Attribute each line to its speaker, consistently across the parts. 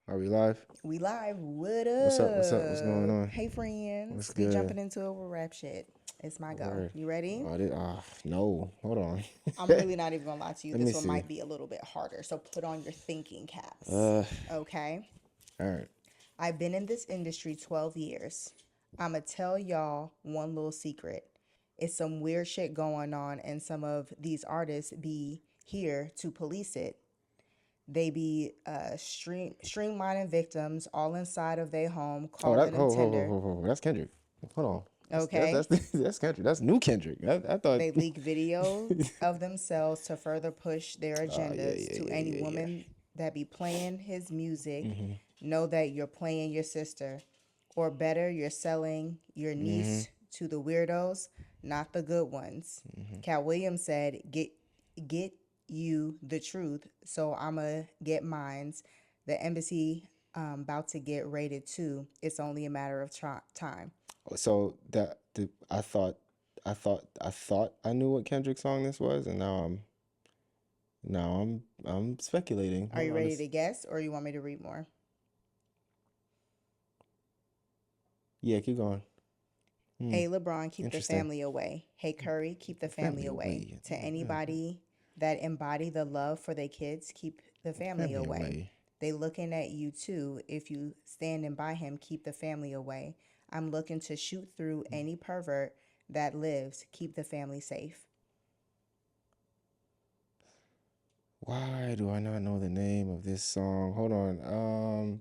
Speaker 1: Are we live?
Speaker 2: We live. What
Speaker 1: What's up? What's up? What's going
Speaker 2: up?
Speaker 1: on?
Speaker 2: Hey,
Speaker 1: What's
Speaker 2: friends. We
Speaker 1: good?
Speaker 2: jumping into it with rap shit. It's my go.
Speaker 1: Word.
Speaker 2: You ready?
Speaker 1: No. Hold on.
Speaker 2: I'm
Speaker 1: Let
Speaker 2: really not even gonna lie to you.
Speaker 1: me
Speaker 2: This one
Speaker 1: see.
Speaker 2: might be a little bit harder. So put on your thinking caps.
Speaker 1: Uh,
Speaker 2: Okay.
Speaker 1: all right.
Speaker 2: I've been in this industry 12 years. I'ma tell y'all one little secret. It's some weird shit going on, and some of these artists be here to police it. They be streamlining victims all inside of their home,
Speaker 1: Oh, that.
Speaker 2: calling them tender.
Speaker 1: That's Kendrick. Hold on.
Speaker 2: Okay.
Speaker 1: That's Kendrick. That's new Kendrick. I thought.
Speaker 2: They leak videos of themselves to further push their
Speaker 1: Yeah,
Speaker 2: agendas
Speaker 1: yeah,
Speaker 2: to
Speaker 1: yeah,
Speaker 2: any
Speaker 1: yeah, yeah.
Speaker 2: woman that be playing his music. Know that you're playing your sister, or better, you're selling your niece to the weirdos, not the good ones. Cat Williams said, "Get you the truth, so I'ma get mines." The embassy about to get raided too. It's only a matter of time.
Speaker 1: So I thought I knew what Kendrick song this was, and now I'm speculating.
Speaker 2: Are
Speaker 1: Hold
Speaker 2: you
Speaker 1: on.
Speaker 2: ready
Speaker 1: This.
Speaker 2: to guess, or you want me to read more?
Speaker 1: Yeah, keep going.
Speaker 2: Hey, LeBron, keep the
Speaker 1: Interesting.
Speaker 2: family away. Hey, Curry, keep the family
Speaker 1: Family
Speaker 2: away.
Speaker 1: away.
Speaker 2: To anybody that embody the love for their kids, keep the family
Speaker 1: Family
Speaker 2: away.
Speaker 1: away.
Speaker 2: They looking at you too. If you standing by him, keep the family away. I'm looking to shoot through any pervert that lives. Keep the family safe.
Speaker 1: Why do I not know the name of this song? Hold on.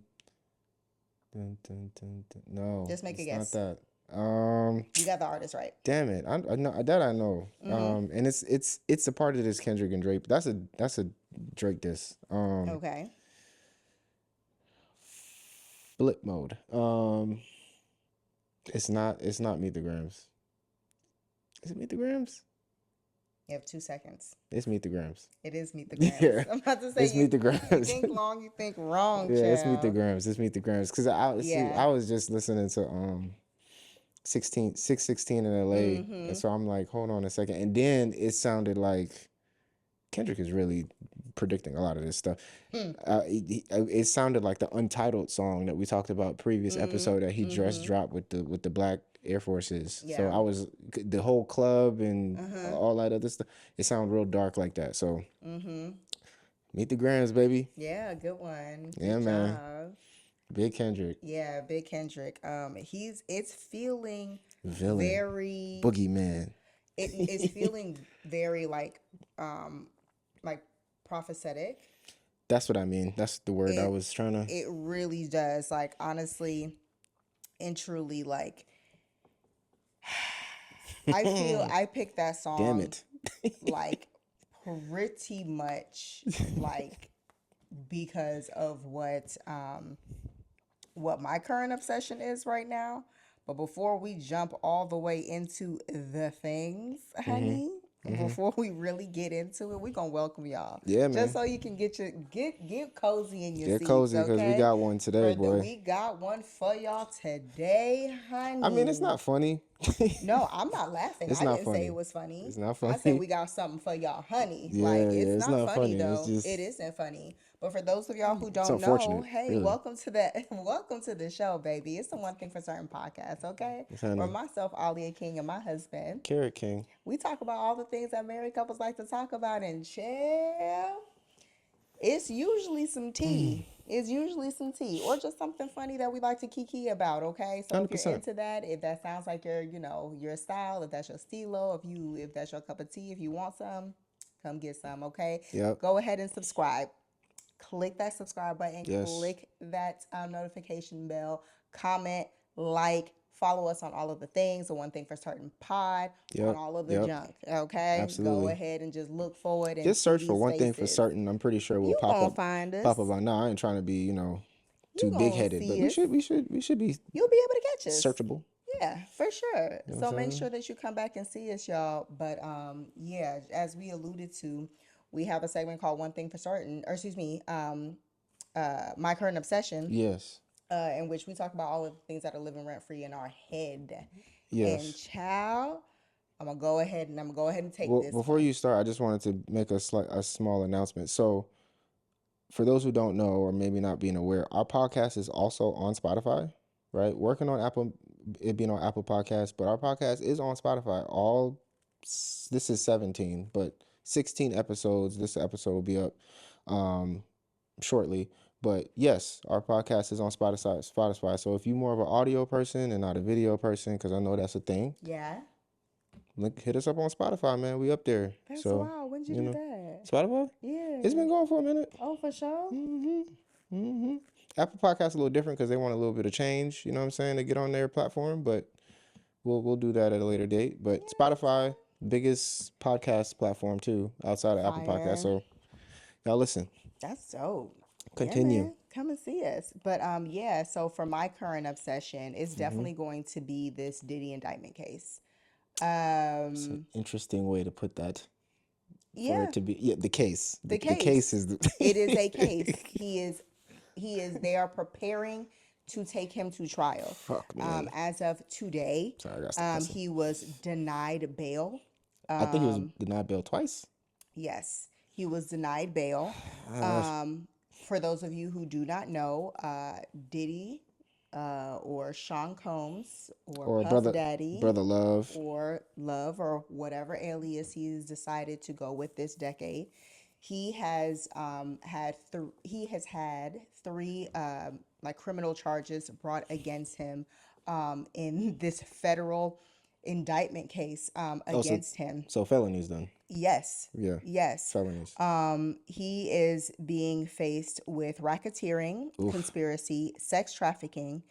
Speaker 1: No,
Speaker 2: Just make a
Speaker 1: it's not
Speaker 2: guess.
Speaker 1: that. Um,
Speaker 2: You got the artist right.
Speaker 1: damn it. I know that I know. And it's a part of this Kendrick and Drake. That's a Drake diss.
Speaker 2: Okay.
Speaker 1: Flip mode. It's not Meet the Grams. Is it Meet the Grams?
Speaker 2: You have 2 seconds.
Speaker 1: It's Meet the Grams.
Speaker 2: It is Meet the Grams.
Speaker 1: Yeah,
Speaker 2: I'm about to say
Speaker 1: it's Meet the
Speaker 2: you
Speaker 1: Grams.
Speaker 2: think long, you think wrong,
Speaker 1: Yeah, it's Meet the
Speaker 2: child.
Speaker 1: Grams. It's Meet the Grams. Cause I see
Speaker 2: Yeah.
Speaker 1: I was just listening to 616 in LA. And
Speaker 2: Mm-hmm.
Speaker 1: so I'm like, hold on a second. And then it sounded like Kendrick is really predicting a lot of this stuff. It sounded like the Untitled song that we talked about previous
Speaker 2: Mm-hmm.
Speaker 1: episode that he just
Speaker 2: Mm-hmm.
Speaker 1: dropped with the black Air Forces. So
Speaker 2: Yeah.
Speaker 1: I was the whole club and
Speaker 2: Uh-huh.
Speaker 1: all that other stuff. It sounded real dark like that. So
Speaker 2: Mm-hmm.
Speaker 1: Meet the Grams, baby.
Speaker 2: Yeah, good one.
Speaker 1: Yeah,
Speaker 2: Good
Speaker 1: man.
Speaker 2: job.
Speaker 1: Big Kendrick.
Speaker 2: Yeah, Big Kendrick. It's feeling
Speaker 1: Villain.
Speaker 2: very
Speaker 1: Boogeyman.
Speaker 2: it's feeling very um like prophetic.
Speaker 1: That's what I mean. That's the word I
Speaker 2: It
Speaker 1: was trying to.
Speaker 2: it really does. Like honestly and truly, like I feel I picked that
Speaker 1: Damn
Speaker 2: song
Speaker 1: it.
Speaker 2: like pretty much like because of what my current obsession is right now. But before we jump all the way into the things, honey, before we really get into it, we're gonna welcome y'all.
Speaker 1: Yeah,
Speaker 2: Just
Speaker 1: man.
Speaker 2: so you can get cozy in your
Speaker 1: Get
Speaker 2: seats,
Speaker 1: cozy because we
Speaker 2: okay?
Speaker 1: got one today, boy.
Speaker 2: We got one for y'all today,
Speaker 1: I mean, it's
Speaker 2: honey.
Speaker 1: not funny.
Speaker 2: No, I'm not laughing.
Speaker 1: It's
Speaker 2: I
Speaker 1: not
Speaker 2: didn't say it
Speaker 1: funny.
Speaker 2: was funny.
Speaker 1: It's not
Speaker 2: I said
Speaker 1: funny.
Speaker 2: we got something for y'all, honey. Like,
Speaker 1: Yeah, yeah,
Speaker 2: it's
Speaker 1: it's
Speaker 2: not
Speaker 1: not
Speaker 2: funny
Speaker 1: funny. It's
Speaker 2: though. It
Speaker 1: just
Speaker 2: isn't funny. But for those of y'all who
Speaker 1: it's
Speaker 2: don't know,
Speaker 1: unfortunate,
Speaker 2: hey,
Speaker 1: really.
Speaker 2: welcome to the welcome to the show, baby. It's the one thing for certain podcasts, okay?
Speaker 1: It's
Speaker 2: Where
Speaker 1: honey.
Speaker 2: myself, Alia King, and my husband,
Speaker 1: Carrot King.
Speaker 2: we talk about all the things that married couples like to talk about and chill. It's usually some tea. It's usually some tea or just something funny that we like to kiki about, okay? So if you're
Speaker 1: 100%.
Speaker 2: into that, if that sounds like your style, if that's your stilo, if that's your cup of tea, if you want some, come get some, okay?
Speaker 1: Yep.
Speaker 2: Go ahead and subscribe. Click that subscribe button,
Speaker 1: Yes.
Speaker 2: click that notification bell, comment, like, follow us on all of the things, the one thing for certain pod, on
Speaker 1: Yep.
Speaker 2: all of the
Speaker 1: Yep.
Speaker 2: junk, okay? Go
Speaker 1: Absolutely.
Speaker 2: ahead and just look forward and
Speaker 1: Just
Speaker 2: see
Speaker 1: search for
Speaker 2: these
Speaker 1: one thing for
Speaker 2: faces.
Speaker 1: certain. I'm pretty sure we'll
Speaker 2: You gonna find
Speaker 1: pop up
Speaker 2: us.
Speaker 1: on now. I ain't trying to be,
Speaker 2: You
Speaker 1: too big
Speaker 2: gonna
Speaker 1: headed, but
Speaker 2: see
Speaker 1: we
Speaker 2: us.
Speaker 1: should we should we should be
Speaker 2: You'll be able to catch us.
Speaker 1: searchable.
Speaker 2: Yeah, for sure.
Speaker 1: You know what
Speaker 2: So
Speaker 1: I'm
Speaker 2: make
Speaker 1: saying?
Speaker 2: sure that you come back and see us, y'all. But yeah, as we alluded to, we have a segment called One Thing for Certain, or excuse me, My Current Obsession,
Speaker 1: Yes.
Speaker 2: in which we talk about all of the things that are living rent free in our head. And
Speaker 1: Yes.
Speaker 2: child, I'm gonna go ahead and take
Speaker 1: Well,
Speaker 2: this
Speaker 1: before
Speaker 2: one.
Speaker 1: you start, I just wanted to make a small announcement. So for those who don't know or maybe not being aware, our podcast is also on Spotify, right? Working on Apple, it being on Apple Podcasts, but our podcast is on Spotify. This is 17, but 16 episodes. This episode will be up um, shortly. But yes, our podcast is on Spotify. So if you're more of an audio person and not a video person, because I know that's a thing,
Speaker 2: Yeah.
Speaker 1: hit us up on Spotify, man. We up there.
Speaker 2: That's
Speaker 1: So,
Speaker 2: wild. When did you
Speaker 1: you
Speaker 2: do
Speaker 1: know,
Speaker 2: that?
Speaker 1: Spotify, it's
Speaker 2: Yeah.
Speaker 1: been going for a minute.
Speaker 2: Oh, for sure.
Speaker 1: Apple Podcasts a little different because they want a little bit of change. You know what I'm saying, to get on their platform, but we'll do that at a later date. But
Speaker 2: Yeah, that's
Speaker 1: Spotify, biggest podcast platform too outside of Apple Podcasts.
Speaker 2: fire.
Speaker 1: So y'all listen,
Speaker 2: That's dope. Yeah,
Speaker 1: continue.
Speaker 2: man. Come and see us. But yeah, so for my current obsession, it's definitely going to be this Diddy indictment case.
Speaker 1: It's an
Speaker 2: Um
Speaker 1: interesting way to put that. For
Speaker 2: yeah,
Speaker 1: it to be, yeah, the case.
Speaker 2: the
Speaker 1: The case
Speaker 2: case.
Speaker 1: is the
Speaker 2: It is a case. He is they are preparing to take him to trial.
Speaker 1: fuck, man.
Speaker 2: As of today,
Speaker 1: Sorry, I got to cussing.
Speaker 2: he was denied bail.
Speaker 1: I think he was denied bail twice.
Speaker 2: Yes, he was denied bail. For those of you who do not know, Diddy or Sean Combs or
Speaker 1: Or
Speaker 2: Puff Daddy
Speaker 1: brother Love.
Speaker 2: or Love or whatever alias he's decided to go with this decade, he has had three like criminal charges brought against him in this federal indictment case against him.
Speaker 1: So felonies then.
Speaker 2: Yes.
Speaker 1: Yeah.
Speaker 2: Yes.
Speaker 1: Felonies.
Speaker 2: He is being faced with racketeering, conspiracy, sex trafficking,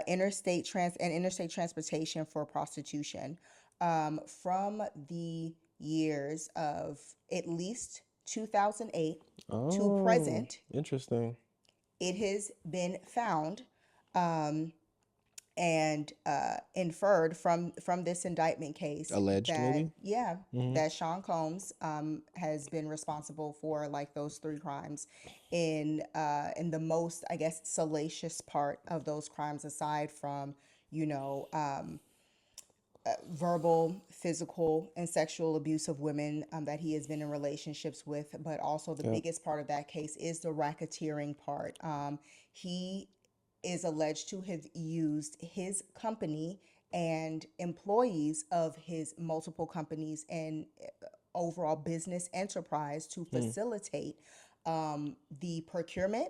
Speaker 2: interstate transportation for prostitution. From the years of at least 2008 to present,
Speaker 1: Interesting.
Speaker 2: it has been found and inferred from this indictment case
Speaker 1: Alleged,
Speaker 2: that
Speaker 1: maybe?
Speaker 2: that Sean Combs has been responsible for like those three crimes in the most, I guess, salacious part of those crimes, aside from you know verbal, physical, and sexual abuse of women that he has been in relationships with. But also the biggest part of that case is the racketeering part. He is alleged to have used his company and employees of his multiple companies and overall business enterprise to facilitate the procurement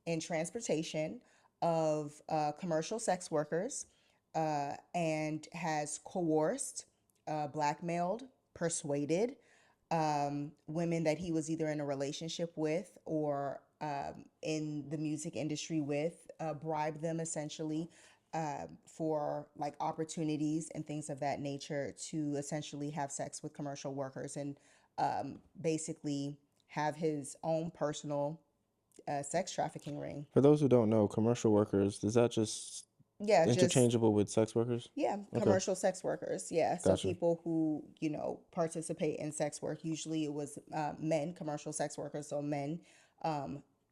Speaker 2: and transportation of commercial sex workers, and has coerced, blackmailed, persuaded women that he was either in a relationship with or in the music industry with, bribed them essentially for like opportunities and things of that nature to essentially have sex with commercial workers and basically have his own personal sex trafficking ring.
Speaker 1: For those who don't know, commercial workers, is that just
Speaker 2: Yeah, just
Speaker 1: interchangeable with sex workers?
Speaker 2: yeah,
Speaker 1: Okay.
Speaker 2: commercial sex workers. Yeah, so
Speaker 1: Gotcha.
Speaker 2: people who participate in sex work. Usually, it was men, commercial sex workers. So men,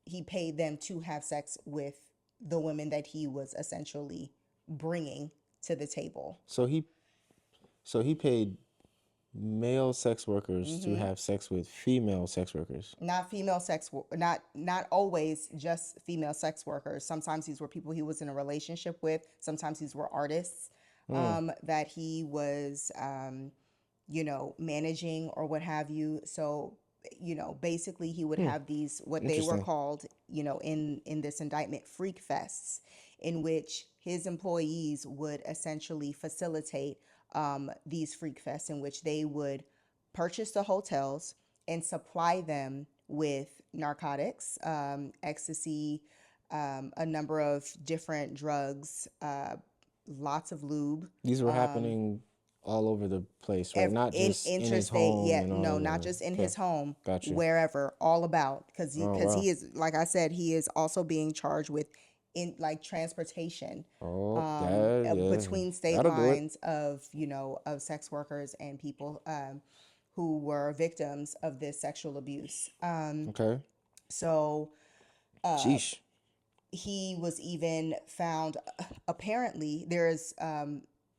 Speaker 2: he paid them to have sex with the women that he was essentially bringing to the table.
Speaker 1: So he paid male sex workers to have sex with female sex workers.
Speaker 2: Not female not always just female sex workers. Sometimes these were people he was in a relationship with. Sometimes these were artists that he was managing or what have you. So basically he would have these, what they were
Speaker 1: Interesting.
Speaker 2: called, in this indictment, freak fests, in which his employees would essentially facilitate these freak fests, in which they would purchase the hotels and supply them with narcotics, ecstasy, a number of different drugs, lots of lube.
Speaker 1: These were happening all over the place, right? Not
Speaker 2: In
Speaker 1: just in his
Speaker 2: interstate,
Speaker 1: home
Speaker 2: yeah,
Speaker 1: and all
Speaker 2: no,
Speaker 1: over.
Speaker 2: not just in his home,
Speaker 1: Got you.
Speaker 2: wherever, all about, because
Speaker 1: Oh, wow.
Speaker 2: he is, like I said, he is also being charged with in like transportation
Speaker 1: Oh, yeah.
Speaker 2: between state
Speaker 1: That'll do it.
Speaker 2: lines of of sex workers and people who were victims of this sexual abuse.
Speaker 1: Okay.
Speaker 2: So
Speaker 1: Sheesh.
Speaker 2: he was even found, apparently there's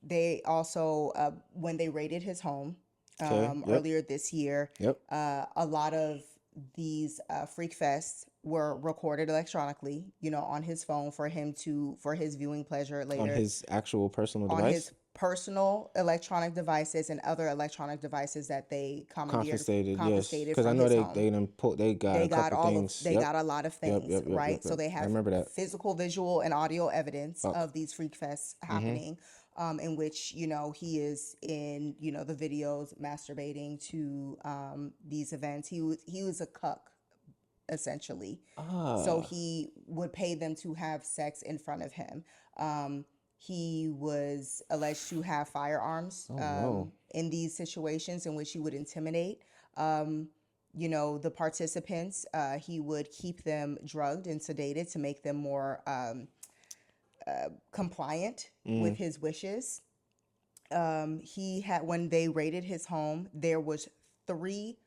Speaker 2: they also when they raided his home
Speaker 1: Okay. Yep.
Speaker 2: earlier this year,
Speaker 1: Yep.
Speaker 2: a lot of these freak fests were recorded electronically, on his phone for his viewing pleasure
Speaker 1: On
Speaker 2: later,
Speaker 1: his actual personal
Speaker 2: on
Speaker 1: device?
Speaker 2: his personal electronic devices and other electronic devices that they
Speaker 1: Confiscated, yes.
Speaker 2: confiscated
Speaker 1: Because I
Speaker 2: from
Speaker 1: know
Speaker 2: his home.
Speaker 1: they got a couple things.
Speaker 2: They
Speaker 1: Yep.
Speaker 2: got a lot of
Speaker 1: Yep,
Speaker 2: things,
Speaker 1: yep, yep, yep,
Speaker 2: right? So
Speaker 1: yep.
Speaker 2: they
Speaker 1: I
Speaker 2: have
Speaker 1: remember that.
Speaker 2: physical, visual, and audio evidence
Speaker 1: Fuck.
Speaker 2: of these freak fests happening, in which he is in the videos masturbating to these events. He was a cuck, essentially. So
Speaker 1: Ah.
Speaker 2: he would pay them to have sex in front of him. He was alleged to have firearms
Speaker 1: Oh no.
Speaker 2: in these situations in which he would intimidate the participants. He would keep them drugged and sedated to make them more compliant with his wishes. He had When they raided his home, there was three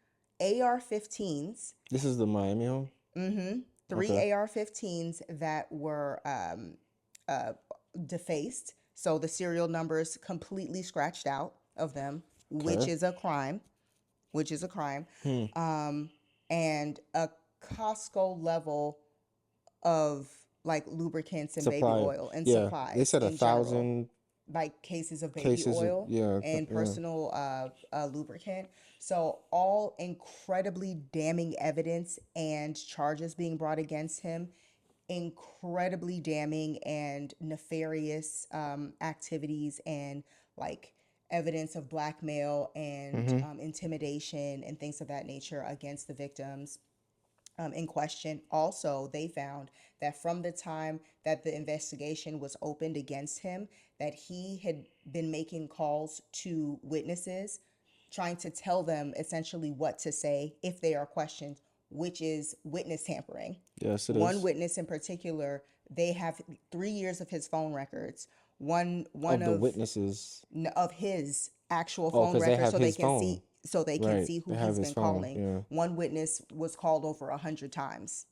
Speaker 2: AR-15s.
Speaker 1: This is the Miami home?
Speaker 2: Three
Speaker 1: Okay.
Speaker 2: AR-15s that were defaced. So the serial numbers completely scratched out of them, which
Speaker 1: Okay.
Speaker 2: is a crime. Which is a crime. And a Costco level of like lubricants and baby
Speaker 1: Supply.
Speaker 2: oil and
Speaker 1: Yeah. They
Speaker 2: supplies
Speaker 1: said a
Speaker 2: in general,
Speaker 1: thousand
Speaker 2: like cases of baby
Speaker 1: cases of
Speaker 2: oil
Speaker 1: yeah,
Speaker 2: and
Speaker 1: yeah.
Speaker 2: personal lubricant. So all incredibly damning evidence and charges being brought against him, incredibly damning and nefarious activities and like evidence of blackmail and intimidation and things of that nature against the victims in question. Also, they found that from the time that the investigation was opened against him, that he had been making calls to witnesses, trying to tell them essentially what to say if they are questioned, which is witness tampering.
Speaker 1: Yes, it
Speaker 2: One
Speaker 1: is.
Speaker 2: witness in particular, they have 3 years of his phone records. One
Speaker 1: Of the witnesses.
Speaker 2: of his actual
Speaker 1: Oh,
Speaker 2: phone
Speaker 1: because they
Speaker 2: records,
Speaker 1: have his phone.
Speaker 2: so they can
Speaker 1: Right.
Speaker 2: see who
Speaker 1: They have
Speaker 2: he's
Speaker 1: his
Speaker 2: been
Speaker 1: phone.
Speaker 2: calling.
Speaker 1: Yeah.
Speaker 2: One witness was called over 100 times.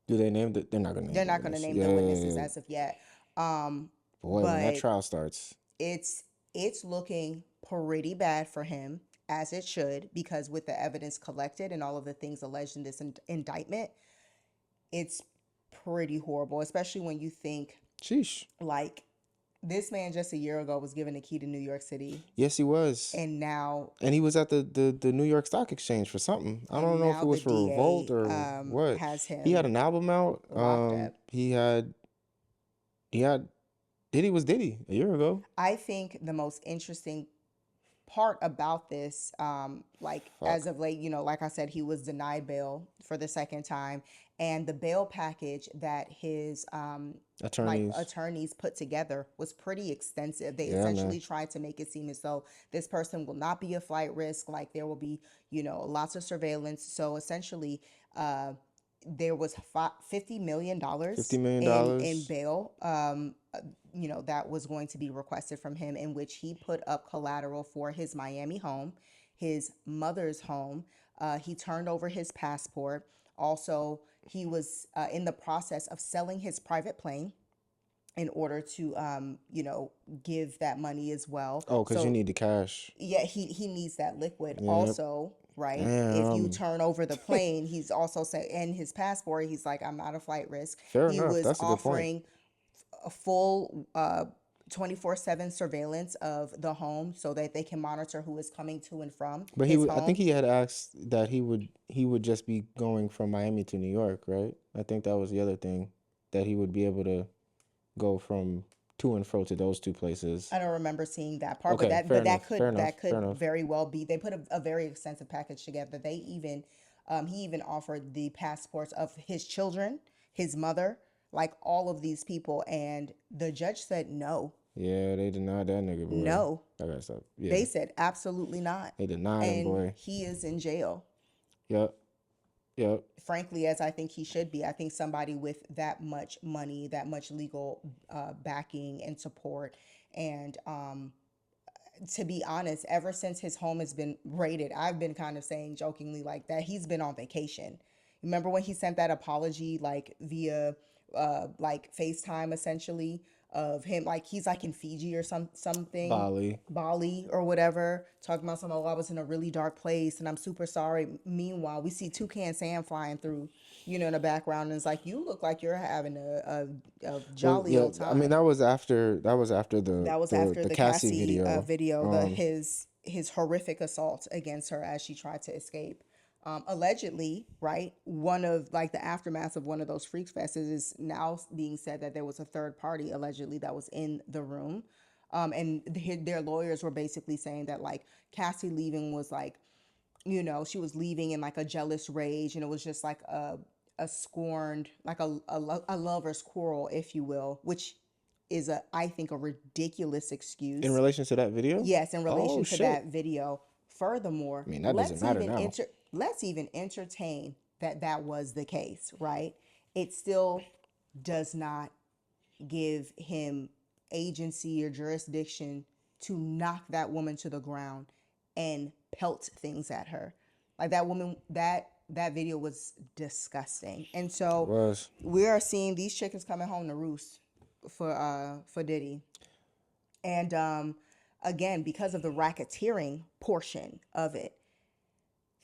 Speaker 1: Do they name the? They're not gonna name
Speaker 2: They're
Speaker 1: the
Speaker 2: not going to
Speaker 1: witness.
Speaker 2: name the witnesses
Speaker 1: Yeah.
Speaker 2: as of yet, um,
Speaker 1: Boy, when that
Speaker 2: but
Speaker 1: trial starts.
Speaker 2: it's it's looking pretty bad for him, as it should, because with the evidence collected and all of the things alleged in this indictment, it's pretty horrible, especially when you think
Speaker 1: Sheesh.
Speaker 2: like this man just a year ago was given the key to New York City,
Speaker 1: Yes, he was.
Speaker 2: and now
Speaker 1: And he was at the New York Stock Exchange for something. I don't
Speaker 2: and
Speaker 1: know if
Speaker 2: now
Speaker 1: it
Speaker 2: the
Speaker 1: was for Revolt
Speaker 2: DA
Speaker 1: or what.
Speaker 2: has
Speaker 1: He had
Speaker 2: him
Speaker 1: an album out.
Speaker 2: locked up.
Speaker 1: He had Diddy was Diddy a year ago.
Speaker 2: I think the most interesting part about this, like as
Speaker 1: Fuck.
Speaker 2: of late, like I said, he was denied bail for the second time, and the bail package that his like
Speaker 1: Attorneys.
Speaker 2: attorneys put together was pretty extensive. They
Speaker 1: Yeah, man.
Speaker 2: essentially tried to make it seem as though this person will not be a flight risk, like there will be, lots of surveillance. So essentially, there was $50 million
Speaker 1: $50
Speaker 2: in
Speaker 1: million.
Speaker 2: bail, that was going to be requested from him, in which he put up collateral for his Miami home, his mother's home. He turned over his passport. Also, he was in the process of selling his private plane in order to, give that money as well.
Speaker 1: Oh, because you
Speaker 2: So
Speaker 1: need the cash.
Speaker 2: yeah, he needs that liquid
Speaker 1: Yep.
Speaker 2: also, right? If you
Speaker 1: Damn.
Speaker 2: turn over the plane, he's also saying in his passport, he's like, I'm not a flight risk.
Speaker 1: Fair
Speaker 2: He
Speaker 1: enough.
Speaker 2: was
Speaker 1: That's a good point.
Speaker 2: offering a full 24/7 surveillance of the home so that they can monitor who is coming to and from
Speaker 1: But
Speaker 2: his
Speaker 1: I think
Speaker 2: home.
Speaker 1: he had asked that he would just be going from Miami to New York, right? I think that was the other thing, that he would be able to go from to and fro to those two places.
Speaker 2: I don't remember seeing that part, but
Speaker 1: Okay,
Speaker 2: that
Speaker 1: fair
Speaker 2: but that
Speaker 1: enough. Fair
Speaker 2: could
Speaker 1: enough.
Speaker 2: that
Speaker 1: Fair
Speaker 2: could
Speaker 1: enough.
Speaker 2: very well be. They put a very extensive package together. They even he even offered the passports of his children, his mother, like all of these people, and the judge said no.
Speaker 1: Yeah, they denied that nigga, boy.
Speaker 2: No.
Speaker 1: I gotta stop. Yeah,
Speaker 2: They said absolutely not.
Speaker 1: they denied him,
Speaker 2: And
Speaker 1: boy.
Speaker 2: he is in jail.
Speaker 1: Yep. Yep.
Speaker 2: Frankly, as I think he should be. I think somebody with that much money, that much legal backing and support, and to be honest, ever since his home has been raided, I've been kind of saying jokingly like that he's been on vacation. Remember when he sent that apology like via like FaceTime essentially of him, like he's like in Fiji or something,
Speaker 1: Bali.
Speaker 2: Bali or whatever, talking about something. Oh, I was in a really dark place and I'm super sorry. Meanwhile, we see Toucan Sam flying through, in the background, and it's like you look like you're having a
Speaker 1: Well,
Speaker 2: jolly
Speaker 1: yeah,
Speaker 2: old
Speaker 1: I mean
Speaker 2: time.
Speaker 1: that was after
Speaker 2: That was
Speaker 1: the
Speaker 2: after
Speaker 1: the
Speaker 2: the
Speaker 1: Cassie
Speaker 2: Cassie
Speaker 1: video.
Speaker 2: video, his horrific assault against her as she tried to escape. Allegedly, right? One of like the aftermath of one of those freak fests is now being said that there was a third party allegedly that was in the room, and their lawyers were basically saying that like Cassie leaving was like, she was leaving in like a jealous rage, and it was just like a scorned, like a lover's quarrel, if you will, which is I think a ridiculous
Speaker 1: In
Speaker 2: excuse.
Speaker 1: relation to that video?
Speaker 2: Yes, in
Speaker 1: Oh
Speaker 2: relation to
Speaker 1: shit.
Speaker 2: that video. Furthermore,
Speaker 1: I mean, that doesn't matter now.
Speaker 2: let's even entertain that that was the case, right? It still does not give him agency or jurisdiction to knock that woman to the ground and pelt things at her. Like that woman, that video was disgusting. And
Speaker 1: It
Speaker 2: so
Speaker 1: was.
Speaker 2: we are seeing these chickens coming home to roost for Diddy. And again, because of the racketeering portion of it,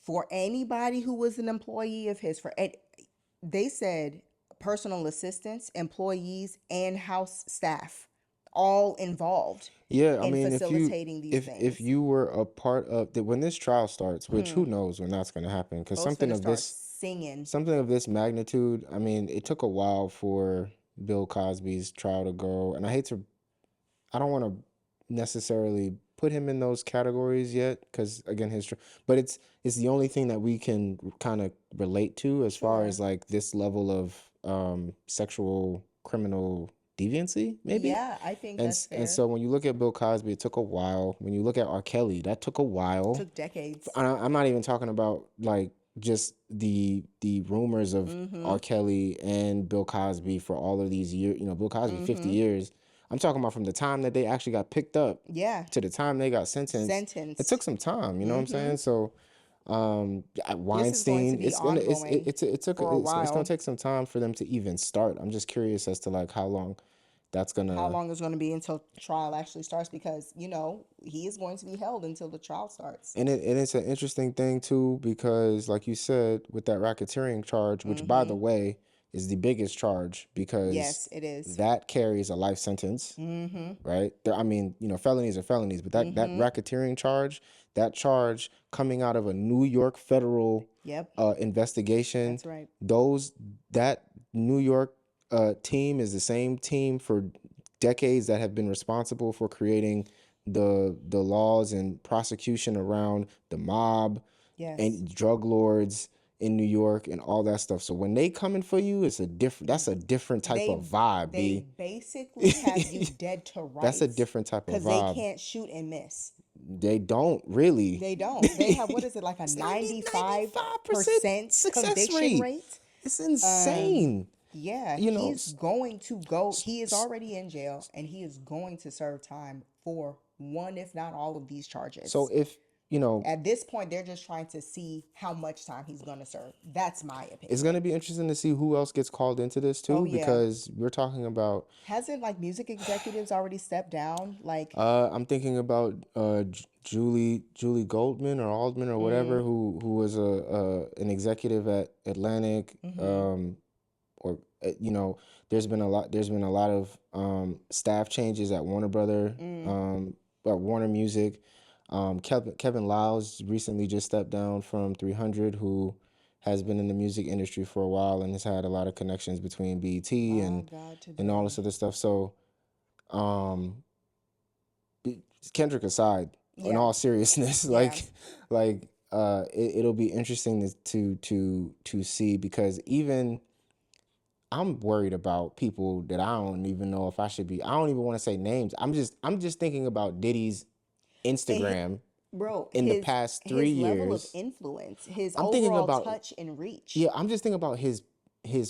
Speaker 2: for anybody who was an employee of his, they said personal assistants, employees, and house staff all involved
Speaker 1: Yeah, I
Speaker 2: in
Speaker 1: mean,
Speaker 2: facilitating these
Speaker 1: if
Speaker 2: things.
Speaker 1: you were a part of the when this trial starts, which who knows when that's going to happen, because
Speaker 2: Folks finna start singing.
Speaker 1: something of this magnitude, I mean, it took a while for Bill Cosby's trial to go, and I don't want to necessarily put him in those categories yet, because again, but it's the only thing that we can kind of relate to as far
Speaker 2: Sure.
Speaker 1: as like this level of sexual criminal deviancy, maybe.
Speaker 2: Yeah, I think
Speaker 1: And
Speaker 2: that's
Speaker 1: and
Speaker 2: fair.
Speaker 1: so when you look at Bill Cosby, it took a while. When you look at R. Kelly, that took a while.
Speaker 2: Took decades.
Speaker 1: I'm not even talking about like just the rumors of
Speaker 2: Mm-hmm.
Speaker 1: R. Kelly and Bill Cosby for all of these years. You know, Bill Cosby 50
Speaker 2: Mm-hmm.
Speaker 1: years. I'm talking about from the time that they actually got picked up
Speaker 2: Yeah.
Speaker 1: to the time they got sentenced. It took
Speaker 2: Sentenced.
Speaker 1: some time. You know what I'm
Speaker 2: Mm-hmm.
Speaker 1: saying? So
Speaker 2: This is going to
Speaker 1: Weinstein,
Speaker 2: be ongoing for a
Speaker 1: it's gonna
Speaker 2: while.
Speaker 1: take some time for them to even start. I'm just curious as to like how long that's
Speaker 2: How
Speaker 1: gonna.
Speaker 2: long is going to be until trial actually starts, because he is going to be held until the trial starts.
Speaker 1: And it's an interesting thing too, because like you said, with that racketeering charge, which by
Speaker 2: Mm-hmm.
Speaker 1: the way is the biggest charge because
Speaker 2: Yes, it is.
Speaker 1: that carries a life sentence,
Speaker 2: Mm-hmm.
Speaker 1: right? I mean, felonies are felonies, but that
Speaker 2: Mm-hmm.
Speaker 1: racketeering charge, that charge coming out of a New York federal
Speaker 2: Yep,
Speaker 1: investigation,
Speaker 2: that's right.
Speaker 1: those that New York team is the same team for decades that have been responsible for creating the laws and prosecution around the mob
Speaker 2: Yes.
Speaker 1: and drug lords in New York and all that stuff. So when they coming for you, that's a different type
Speaker 2: They
Speaker 1: of vibe,
Speaker 2: they
Speaker 1: B.
Speaker 2: basically have you dead to
Speaker 1: That's a
Speaker 2: rights
Speaker 1: different type of
Speaker 2: because they
Speaker 1: vibe.
Speaker 2: can't shoot and miss.
Speaker 1: They don't really.
Speaker 2: They don't. They have, what is it, like a
Speaker 1: It's 95%
Speaker 2: 95%
Speaker 1: success
Speaker 2: conviction
Speaker 1: rate.
Speaker 2: rate?
Speaker 1: It's insane.
Speaker 2: Yeah,
Speaker 1: You know,
Speaker 2: he's going to go. He is already in jail, and he is going to serve time for one, if not all, of these
Speaker 1: so
Speaker 2: charges.
Speaker 1: if you know,
Speaker 2: At this point, they're just trying to see how much time he's going to serve. That's my
Speaker 1: it's gonna
Speaker 2: opinion.
Speaker 1: be interesting to see who else gets called into this
Speaker 2: Oh
Speaker 1: too,
Speaker 2: yeah,
Speaker 1: because we're talking about.
Speaker 2: hasn't like music executives already stepped down? Like,
Speaker 1: I'm thinking about Julie Goldman or Aldman or whatever, who was an executive at Atlantic,
Speaker 2: mm-hmm,
Speaker 1: or there's been a lot of staff changes at at Warner Music. Kevin Lyles recently just stepped down from 300, who has been in the music industry for a while and has had a lot of connections between BET
Speaker 2: my God,
Speaker 1: and all
Speaker 2: today.
Speaker 1: this other stuff. So um, Kendrick aside, in
Speaker 2: Yeah,
Speaker 1: all seriousness,
Speaker 2: yeah.
Speaker 1: it'll be interesting to see, because even I'm worried about people that I don't even know if I should be. I don't even want to say names. I'm just thinking about Diddy's
Speaker 2: And
Speaker 1: Instagram
Speaker 2: bro,
Speaker 1: in the past three
Speaker 2: his level of
Speaker 1: years.
Speaker 2: influence, his
Speaker 1: I'm thinking
Speaker 2: overall
Speaker 1: about
Speaker 2: touch and reach.
Speaker 1: Yeah. I'm just thinking about his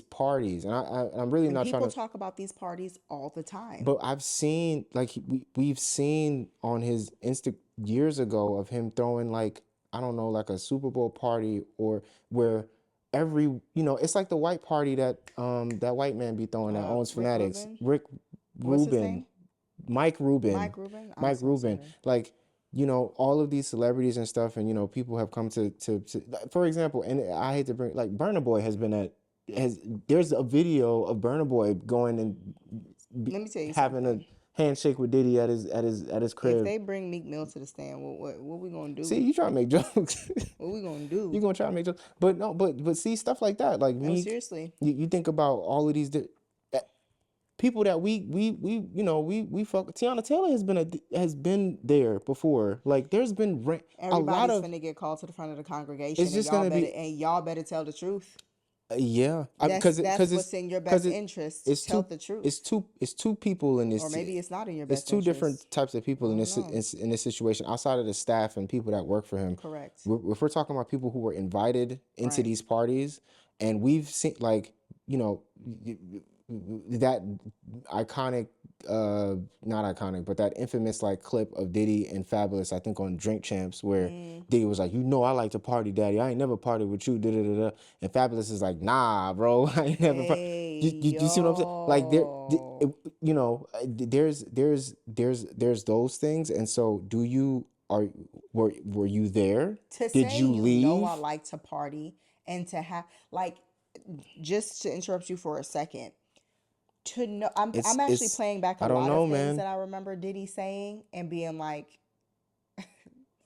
Speaker 1: parties, and I'm really
Speaker 2: And
Speaker 1: not trying
Speaker 2: people
Speaker 1: to.
Speaker 2: talk about these parties all the time.
Speaker 1: But I've seen like we've seen on his Insta years ago of him throwing like, I don't know, like a Super Bowl party, or where it's like the white party that that white man be throwing that owns
Speaker 2: Rick
Speaker 1: Fanatics.
Speaker 2: Rubin. What's his
Speaker 1: Rubin,
Speaker 2: name?
Speaker 1: Mike Rubin,
Speaker 2: Mike Rubin. I'm
Speaker 1: Mike
Speaker 2: so
Speaker 1: Rubin.
Speaker 2: sorry.
Speaker 1: Like, all of these celebrities and stuff, and people have come to for example, and I hate to bring, like, Burna Boy has been at has there's a video of Burna Boy going and
Speaker 2: Let me tell you
Speaker 1: having a
Speaker 2: something.
Speaker 1: handshake with Diddy at his
Speaker 2: If
Speaker 1: crib.
Speaker 2: they bring Meek Mill to the stand, what we gonna
Speaker 1: See,
Speaker 2: do?
Speaker 1: you try to make jokes.
Speaker 2: What we gonna
Speaker 1: You're
Speaker 2: do?
Speaker 1: gonna try to make jokes, but no, but see stuff like that, like
Speaker 2: No,
Speaker 1: Meek.
Speaker 2: seriously.
Speaker 1: You think about all of these people that we fuck. Tiana Taylor has been there before. Like, there's been a lot
Speaker 2: Everybody's
Speaker 1: of.
Speaker 2: finna get called to the front of the
Speaker 1: It's
Speaker 2: congregation,
Speaker 1: just gonna be
Speaker 2: and y'all better tell the truth.
Speaker 1: yeah,
Speaker 2: That's
Speaker 1: it's
Speaker 2: what's in your
Speaker 1: because
Speaker 2: best interest.
Speaker 1: it's
Speaker 2: Tell
Speaker 1: two
Speaker 2: the
Speaker 1: it's
Speaker 2: truth,
Speaker 1: two it's two people in
Speaker 2: or
Speaker 1: this.
Speaker 2: maybe it's not in your
Speaker 1: It's
Speaker 2: best
Speaker 1: two
Speaker 2: interest.
Speaker 1: different types of
Speaker 2: I
Speaker 1: people in
Speaker 2: don't
Speaker 1: this
Speaker 2: know.
Speaker 1: in this situation, outside of the staff and people that work for him.
Speaker 2: Correct.
Speaker 1: If we're talking about people who were invited into
Speaker 2: Right.
Speaker 1: these parties, and we've seen, like, that iconic, not iconic, but that infamous, like, clip of Diddy and Fabulous, I think on Drink Champs, where Diddy was like, I like to party, daddy. I ain't never partied with you, da da da da. And Fabulous is like, nah, bro, I ain't never.
Speaker 2: Hey
Speaker 1: You see what I'm saying? Like,
Speaker 2: yo.
Speaker 1: there's those things, and so were you there?
Speaker 2: To
Speaker 1: Did
Speaker 2: say
Speaker 1: you
Speaker 2: I
Speaker 1: leave?
Speaker 2: like to party and to have like, just to interrupt you for a second, to know I'm actually
Speaker 1: It's
Speaker 2: playing back a
Speaker 1: I don't
Speaker 2: lot of
Speaker 1: know,
Speaker 2: things
Speaker 1: man.
Speaker 2: that I remember Diddy saying and being like,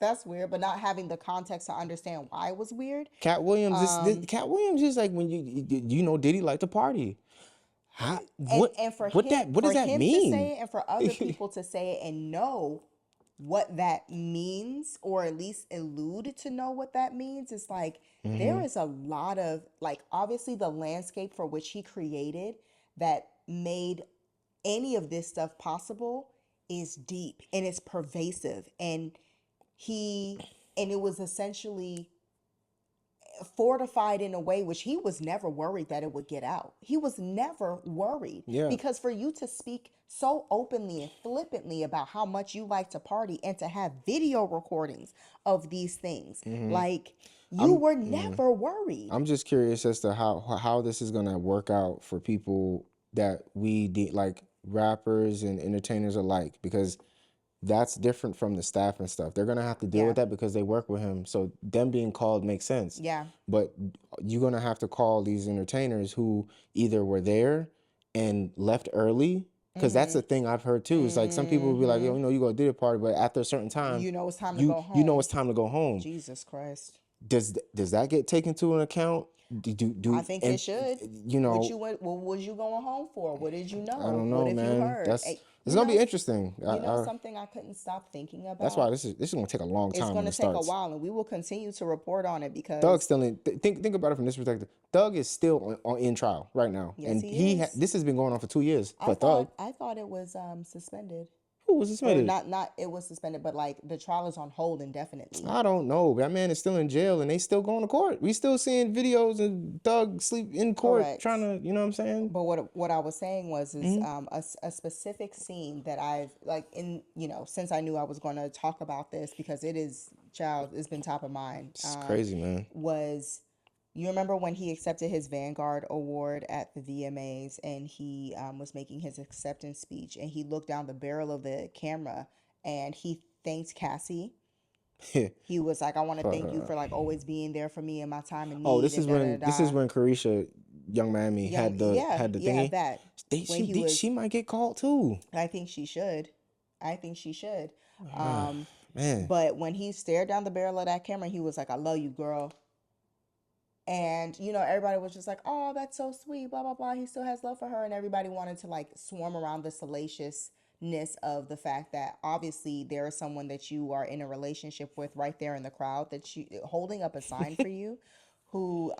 Speaker 2: that's weird, but not having the context to understand why it was weird.
Speaker 1: Cat Williams is like, when Diddy like to party. How,
Speaker 2: and
Speaker 1: what
Speaker 2: and
Speaker 1: what
Speaker 2: for
Speaker 1: does that
Speaker 2: him to
Speaker 1: mean?
Speaker 2: say it and for other people to say it and know what that means, or at least allude to know what that means, is like, there is a lot of, like, obviously the landscape for which he created that made any of this stuff possible is deep and it's pervasive, he and it was essentially fortified in a way which he was never worried that it would get out. He was never worried,
Speaker 1: Yeah.
Speaker 2: because for you to speak so openly and flippantly about how much you like to party and to have video recordings of these things, like, you
Speaker 1: I'm
Speaker 2: were never worried.
Speaker 1: I'm just curious as to how this is gonna work out for people that like rappers and entertainers alike, because that's different from the staff and stuff. They're gonna have to deal
Speaker 2: Yeah.
Speaker 1: with that because they work with him. So them being called makes sense.
Speaker 2: Yeah.
Speaker 1: But you're gonna have to call these entertainers who either were there and left early. Because that's the thing I've heard too. It's like some people will be like, yo, you go to a party, but after a certain time,
Speaker 2: You know it's time to
Speaker 1: you
Speaker 2: go
Speaker 1: you know
Speaker 2: home.
Speaker 1: it's time to go home.
Speaker 2: Jesus Christ.
Speaker 1: Does that get taken into an account?
Speaker 2: I think it
Speaker 1: And
Speaker 2: should.
Speaker 1: you know
Speaker 2: What was you going home for? What did you
Speaker 1: I
Speaker 2: know?
Speaker 1: don't
Speaker 2: What
Speaker 1: know,
Speaker 2: have you
Speaker 1: man.
Speaker 2: heard?
Speaker 1: It's gonna be interesting.
Speaker 2: Something I couldn't stop thinking
Speaker 1: That's why
Speaker 2: about.
Speaker 1: this is gonna take a long
Speaker 2: It's
Speaker 1: time
Speaker 2: going
Speaker 1: when
Speaker 2: to
Speaker 1: it
Speaker 2: take a
Speaker 1: starts.
Speaker 2: while, and we will continue to report on it
Speaker 1: Doug's
Speaker 2: because,
Speaker 1: still in. Think about it from this perspective. Doug is still in trial right now,
Speaker 2: yes,
Speaker 1: and
Speaker 2: he is.
Speaker 1: this has been going on for 2 years
Speaker 2: I
Speaker 1: for
Speaker 2: thought
Speaker 1: Thug.
Speaker 2: I thought it was suspended,
Speaker 1: Who was
Speaker 2: or
Speaker 1: suspended?
Speaker 2: not it was suspended, but like the trial is on hold indefinitely.
Speaker 1: I don't know. That man is still in jail, and they still going to court. We still seeing videos of Doug sleep in court,
Speaker 2: Correct.
Speaker 1: trying to, you know what I'm saying?
Speaker 2: But what I was saying was is a specific scene that I've, like, in, since I knew I was going to talk about this, because it is, child, it's been top of mind,
Speaker 1: It's crazy, man.
Speaker 2: was, you remember when he accepted his Vanguard Award at the VMAs, and he was making his acceptance speech, and he looked down the barrel of the camera and he thanked Cassie. He was like, I want to thank you for, like, always being there for me in my time of
Speaker 1: Oh,
Speaker 2: need, and da da
Speaker 1: this is
Speaker 2: da.
Speaker 1: when Carisha, Young Mammy,
Speaker 2: Young,
Speaker 1: had the
Speaker 2: yeah,
Speaker 1: thingy.
Speaker 2: that. When he
Speaker 1: She
Speaker 2: was,
Speaker 1: might get called too.
Speaker 2: I think she should. I think she should.
Speaker 1: Man,
Speaker 2: But when he stared down the barrel of that camera, he was like, I love you, girl. And, everybody was just like, oh, that's so sweet, blah, blah, blah. He still has love for her. And everybody wanted to, like, swarm around the salaciousness of the fact that obviously there is someone that you are in a relationship with right there in the crowd, that you holding up a sign for you, who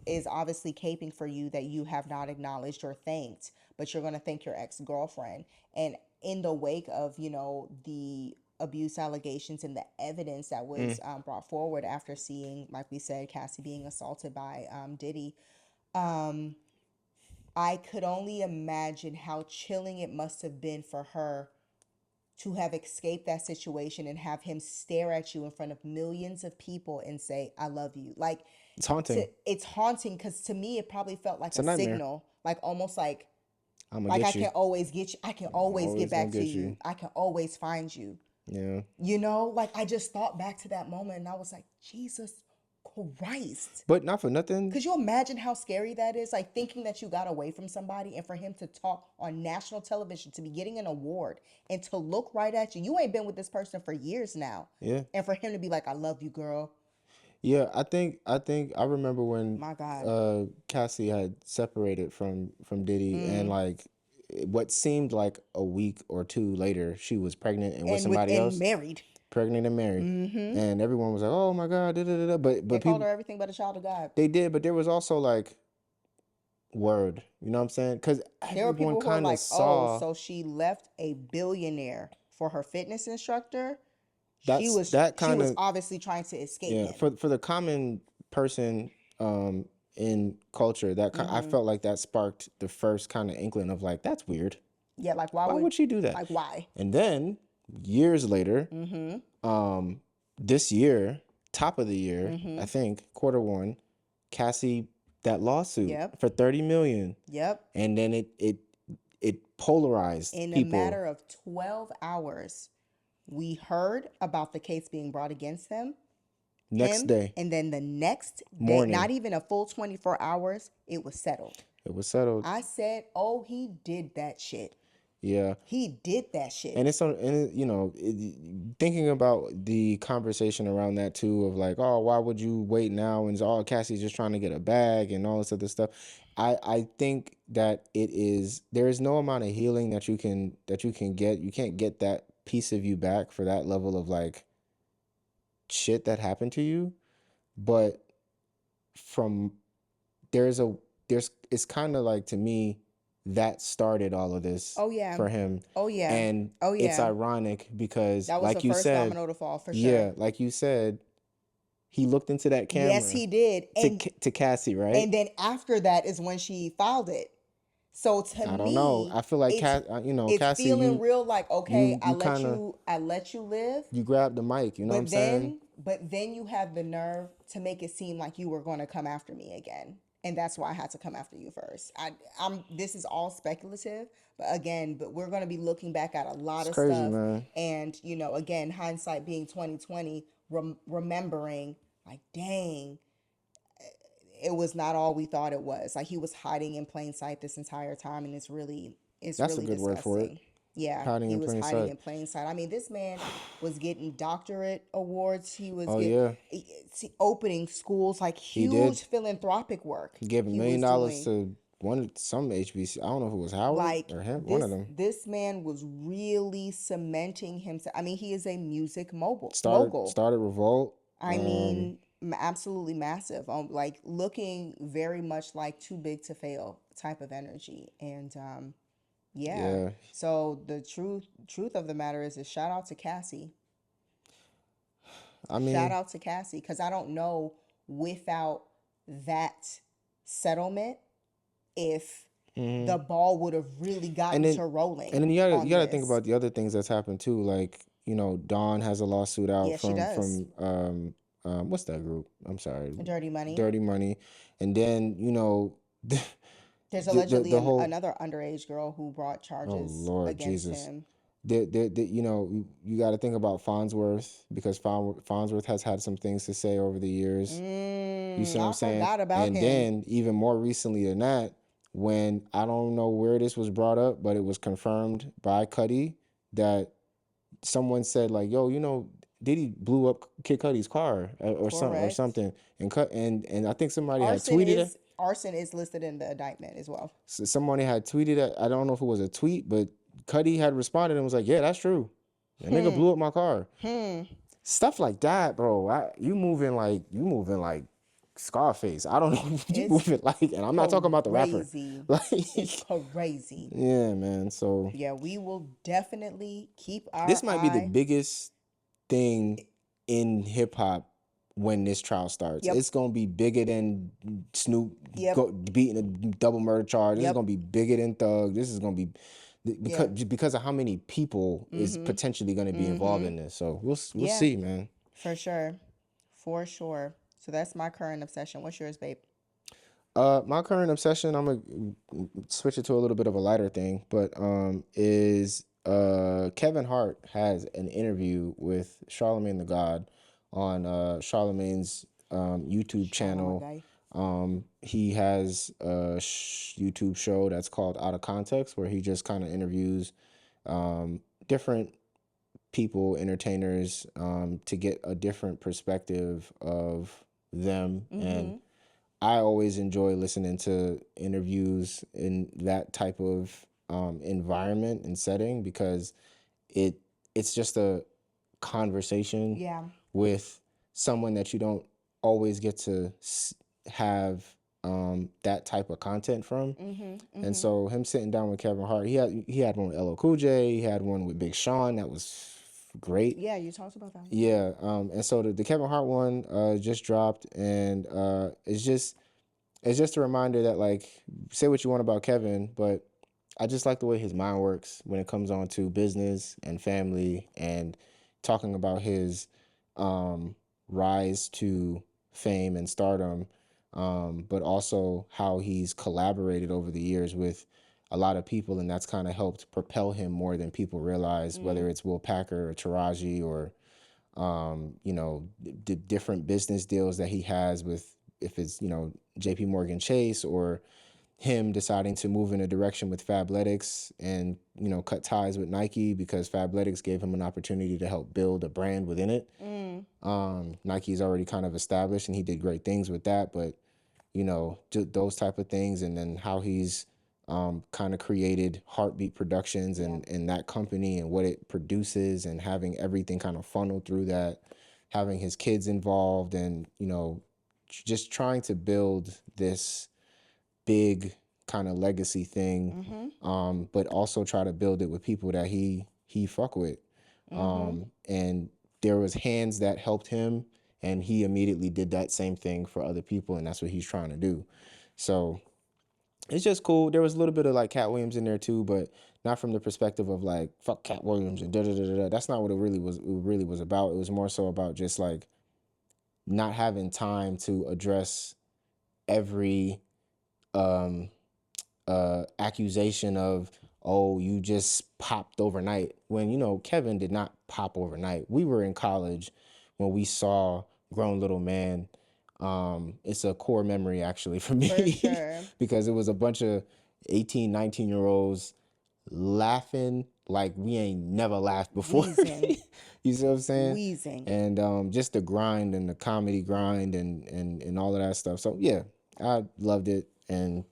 Speaker 2: is obviously caping for you, that you have not acknowledged or thanked, but you're going to thank your ex-girlfriend. And in the wake of, the abuse allegations and the evidence that was brought forward after seeing, like we said, Cassie being assaulted by Diddy, I could only imagine how chilling it must have been for her to have escaped that situation and have him stare at you in front of millions of people and say, I love you. Like,
Speaker 1: it's haunting.
Speaker 2: it's haunting, because to me, it probably felt like
Speaker 1: It's
Speaker 2: a
Speaker 1: a nightmare.
Speaker 2: signal, like almost like,
Speaker 1: I'm gonna
Speaker 2: Like I
Speaker 1: get
Speaker 2: can
Speaker 1: you.
Speaker 2: always get you. I can always get
Speaker 1: Always gonna
Speaker 2: back to
Speaker 1: get you.
Speaker 2: you. I can always find you.
Speaker 1: Yeah.
Speaker 2: You know, like I just thought back to that moment and I was like, Jesus Christ.
Speaker 1: But not for nothing.
Speaker 2: Could you imagine how scary that is? Like thinking that you got away from somebody and for him to talk on national television, to be getting an award and to look right at you. You ain't been with this person for years now.
Speaker 1: Yeah.
Speaker 2: And for him to be like, I love you, girl.
Speaker 1: Yeah, I remember when
Speaker 2: My God.
Speaker 1: Cassie had separated from Diddy, and like what seemed like a week or two later, she was pregnant and with somebody
Speaker 2: And
Speaker 1: else,
Speaker 2: married.
Speaker 1: pregnant and married. And everyone was like, "Oh my God, da, da, da, da." But
Speaker 2: They called
Speaker 1: people
Speaker 2: her everything but a child of God.
Speaker 1: they did, but there was also like word, you know what I'm saying? Because
Speaker 2: There were
Speaker 1: everyone
Speaker 2: people who are
Speaker 1: kind of
Speaker 2: like, oh,
Speaker 1: saw
Speaker 2: so she left a billionaire for her fitness instructor.
Speaker 1: that's that
Speaker 2: She
Speaker 1: kind
Speaker 2: was
Speaker 1: of
Speaker 2: obviously trying to escape
Speaker 1: yeah
Speaker 2: him.
Speaker 1: for the common person in culture I felt like that sparked the first kind of inkling of like that's weird.
Speaker 2: Yeah, like
Speaker 1: Why would she do that?
Speaker 2: like why?
Speaker 1: And then years later, this year, top of the year, I think quarter 1, Cassie that lawsuit
Speaker 2: Yep.
Speaker 1: for 30 million,
Speaker 2: Yep.
Speaker 1: and then it polarized
Speaker 2: In a
Speaker 1: people.
Speaker 2: matter of 12 hours, we heard about the case being brought against
Speaker 1: Next
Speaker 2: him,
Speaker 1: day,
Speaker 2: and then the next day,
Speaker 1: morning,
Speaker 2: not even a full 24 hours, it was settled.
Speaker 1: it was settled.
Speaker 2: I said, oh, he did that shit.
Speaker 1: Yeah.
Speaker 2: He did that shit.
Speaker 1: And it's on, and you know, thinking about the conversation around that too, of like, oh, why would you wait now? And all Cassie's just trying to get a bag and all this other stuff. I think that there is no amount of healing that you can get. You can't get that piece of you back for that level of like shit that happened to you. But from there's it's kind of like, to me, that started all of this
Speaker 2: Oh yeah.
Speaker 1: for him.
Speaker 2: Oh yeah.
Speaker 1: And
Speaker 2: Oh
Speaker 1: it's
Speaker 2: yeah.
Speaker 1: ironic because
Speaker 2: That was
Speaker 1: like
Speaker 2: the
Speaker 1: you
Speaker 2: first
Speaker 1: said,
Speaker 2: domino to fall for
Speaker 1: yeah,
Speaker 2: sure.
Speaker 1: like you said, he looked into that
Speaker 2: Yes,
Speaker 1: camera
Speaker 2: he did.
Speaker 1: to Cassie, right?
Speaker 2: And then after that is when she filed it. So to
Speaker 1: I don't know.
Speaker 2: me,
Speaker 1: I feel like
Speaker 2: it's
Speaker 1: Cassie,
Speaker 2: feeling real like, okay,
Speaker 1: you kind of
Speaker 2: I let you live,
Speaker 1: you grabbed the mic, you know what I'm saying?
Speaker 2: but then you have the nerve to make it seem like you were going to come after me again. And that's why I had to come after you first. I'm this is all speculative, but we're going to be looking back at a lot
Speaker 1: It's
Speaker 2: of
Speaker 1: crazy,
Speaker 2: stuff,
Speaker 1: man.
Speaker 2: and again, hindsight being 2020, remembering like, dang, it was not all we thought it was. Like he was hiding in plain sight this entire time, and it's
Speaker 1: That's a
Speaker 2: really
Speaker 1: good word for it.
Speaker 2: disgusting. Yeah,
Speaker 1: Hiding
Speaker 2: he
Speaker 1: in
Speaker 2: was
Speaker 1: plain
Speaker 2: hiding
Speaker 1: sight.
Speaker 2: in plain sight. I mean, this man was getting doctorate awards. He was
Speaker 1: Oh yeah,
Speaker 2: opening schools, like
Speaker 1: he did.
Speaker 2: huge philanthropic work.
Speaker 1: He gave $1
Speaker 2: He
Speaker 1: million
Speaker 2: was doing.
Speaker 1: to some HBC. I don't know if it was Howard
Speaker 2: Like
Speaker 1: or him, one of them.
Speaker 2: this man was really cementing himself. I mean, he is a music
Speaker 1: Started
Speaker 2: mogul.
Speaker 1: started revolt.
Speaker 2: I mean, absolutely massive. Like looking very much like too big to fail type of energy. And yeah.
Speaker 1: Yeah.
Speaker 2: So the truth of the matter is shout out to Cassie.
Speaker 1: I
Speaker 2: Shout
Speaker 1: mean,
Speaker 2: out to Cassie, because I don't know without that settlement if the ball would have really gotten to rolling.
Speaker 1: and then you
Speaker 2: on
Speaker 1: gotta think
Speaker 2: this.
Speaker 1: about the other things that's happened too. Like, Dawn has a lawsuit out
Speaker 2: Yes, she does.
Speaker 1: from what's that group? I'm sorry,
Speaker 2: Dirty Money.
Speaker 1: Dirty Money, and then
Speaker 2: There's
Speaker 1: the
Speaker 2: allegedly
Speaker 1: whole
Speaker 2: another underage girl who brought charges
Speaker 1: Lord
Speaker 2: against
Speaker 1: Jesus.
Speaker 2: him.
Speaker 1: You got to think about Farnsworth, because Farnsworth has had some things to say over the years. You see what
Speaker 2: I
Speaker 1: I'm saying?
Speaker 2: forgot about
Speaker 1: And
Speaker 2: him.
Speaker 1: then even more recently than that, when I don't know where this was brought up, but it was confirmed by Cudi that someone said like, "Yo, Diddy blew up Kid Cudi's car or
Speaker 2: Correct.
Speaker 1: something," and I think somebody had tweeted it.
Speaker 2: Arson is listed in the indictment as well.
Speaker 1: So somebody had tweeted it. I don't know if it was a tweet, but Cudi had responded and was like, "Yeah, that's true. That nigga blew up my car." Stuff like that, bro. You moving like Scarface. I don't know what you moving like, and I'm not talking about the rapper.
Speaker 2: Crazy.
Speaker 1: Like,
Speaker 2: It's crazy.
Speaker 1: yeah, man. So
Speaker 2: Yeah, we will definitely keep our
Speaker 1: this might be the
Speaker 2: eye.
Speaker 1: biggest thing in hip hop when this trial starts.
Speaker 2: Yep.
Speaker 1: It's gonna be bigger than Snoop
Speaker 2: Yep.
Speaker 1: beating a double murder charge. This is
Speaker 2: Yep.
Speaker 1: gonna be bigger than Thug. This is gonna be because of how many people is potentially gonna be involved in this. So we'll
Speaker 2: Yeah.
Speaker 1: see, man.
Speaker 2: For sure. For sure. So that's my current obsession. What's yours, babe?
Speaker 1: My current obsession, I'm gonna switch it to a little bit of a lighter thing, but is Kevin Hart has an interview with Charlemagne the God on Charlemagne's YouTube
Speaker 2: Shalom, my
Speaker 1: channel.
Speaker 2: guy.
Speaker 1: He has a YouTube show that's called Out of Context, where he just kind of interviews different people, entertainers, to get a different perspective of them. And I always enjoy listening to interviews in that type of environment and setting because it it's just a conversation
Speaker 2: Yeah.
Speaker 1: with someone that you don't always get to have that type of content from. And so him sitting down with Kevin Hart, he had one with LL Cool J, he had one with Big Sean that was great.
Speaker 2: Yeah, you talked about that one.
Speaker 1: Yeah, and so the Kevin Hart one just dropped, and it's just a reminder that, like, say what you want about Kevin, but I just like the way his mind works when it comes on to business and family and talking about his rise to fame and stardom, but also how he's collaborated over the years with a lot of people, and that's kind of helped propel him more than people realize, whether it's Will Packer or Taraji or different business deals that he has with, if it's, JP Morgan Chase, or him deciding to move in a direction with Fabletics and, cut ties with Nike because Fabletics gave him an opportunity to help build a brand within it. Nike's already kind of established and he did great things with that, but, those type of things, and then how he's kind of created Heartbeat Productions and that company and what it produces, and having everything kind of funneled through that, having his kids involved, and just trying to build this big kind of legacy thing, but also try to build it with people that he fuck with. And there was hands that helped him, and he immediately did that same thing for other people, and that's what he's trying to do. So it's just cool. There was a little bit of like Cat Williams in there too, but not from the perspective of like fuck Cat Williams and da da da da. That's not what it really was. It really was about. It was more so about just like not having time to address every accusation of, oh, you just popped overnight, when Kevin did not pop overnight. We were in college when we saw Grown Little Man. It's a core memory actually for me.
Speaker 2: For sure.
Speaker 1: Because it was a bunch of 18, 19-year-olds laughing like we ain't never laughed before.
Speaker 2: Wheezing.
Speaker 1: You see what I'm saying?
Speaker 2: Wheezing.
Speaker 1: And just the grind and the comedy grind and all of that stuff. So yeah, I loved it, and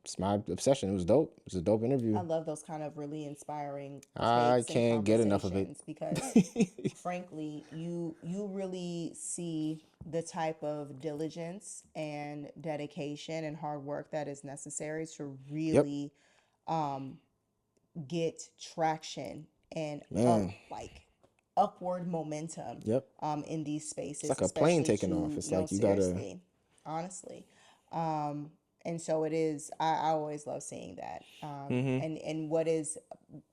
Speaker 1: it's my obsession. It was dope. It was a dope interview.
Speaker 2: I love those kind of really inspiring
Speaker 1: I
Speaker 2: takes and
Speaker 1: can't get enough of it.
Speaker 2: conversations because frankly, you really see the type of diligence and dedication and hard work that is necessary to
Speaker 1: Yep.
Speaker 2: really get traction and
Speaker 1: Man.
Speaker 2: upward momentum
Speaker 1: Yep.
Speaker 2: in these spaces.
Speaker 1: It's like a plane
Speaker 2: especially
Speaker 1: taking off. It's
Speaker 2: no,
Speaker 1: like you gotta.
Speaker 2: seriously, honestly. And so it is. I always love seeing that. And what is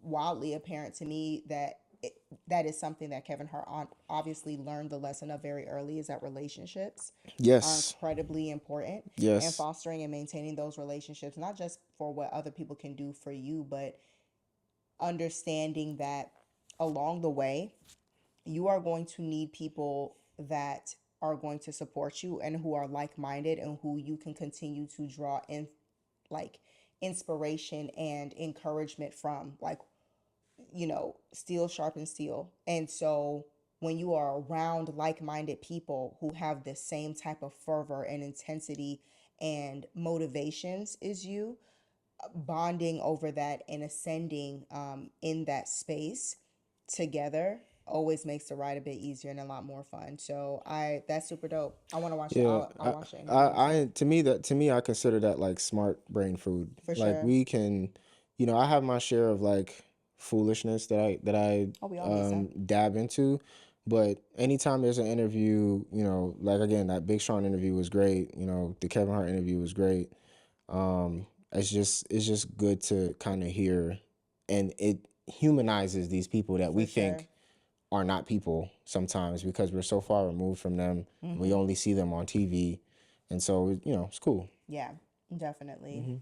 Speaker 2: wildly apparent to me that is something that Kevin Hart obviously learned the lesson of very early, is that relationships are
Speaker 1: Yes.
Speaker 2: incredibly important. And
Speaker 1: Yes.
Speaker 2: fostering and maintaining those relationships, not just for what other people can do for you, but understanding that along the way, you are going to need people that are going to support you and who are like-minded and who you can continue to draw in like inspiration and encouragement from, like, steel sharpens steel. And so when you are around like-minded people who have the same type of fervor and intensity and motivations as you, bonding over that and ascending in that space together always makes the ride a bit easier and a lot more fun. So that's super dope. I want to watch it.
Speaker 1: Yeah.
Speaker 2: I'll watch it.
Speaker 1: To me, I consider that like smart brain food.
Speaker 2: For
Speaker 1: Like
Speaker 2: sure.
Speaker 1: we can, I have my share of like foolishness that I
Speaker 2: Oh, we all need some.
Speaker 1: dab into. But anytime there's an interview, like again, that Big Sean interview was great. The Kevin Hart interview was great. It's just good to kind of hear, and it humanizes these people that we
Speaker 2: For sure.
Speaker 1: think are not people sometimes because we're so far removed from them. We only see them on TV, and so it's cool.
Speaker 2: Yeah, definitely.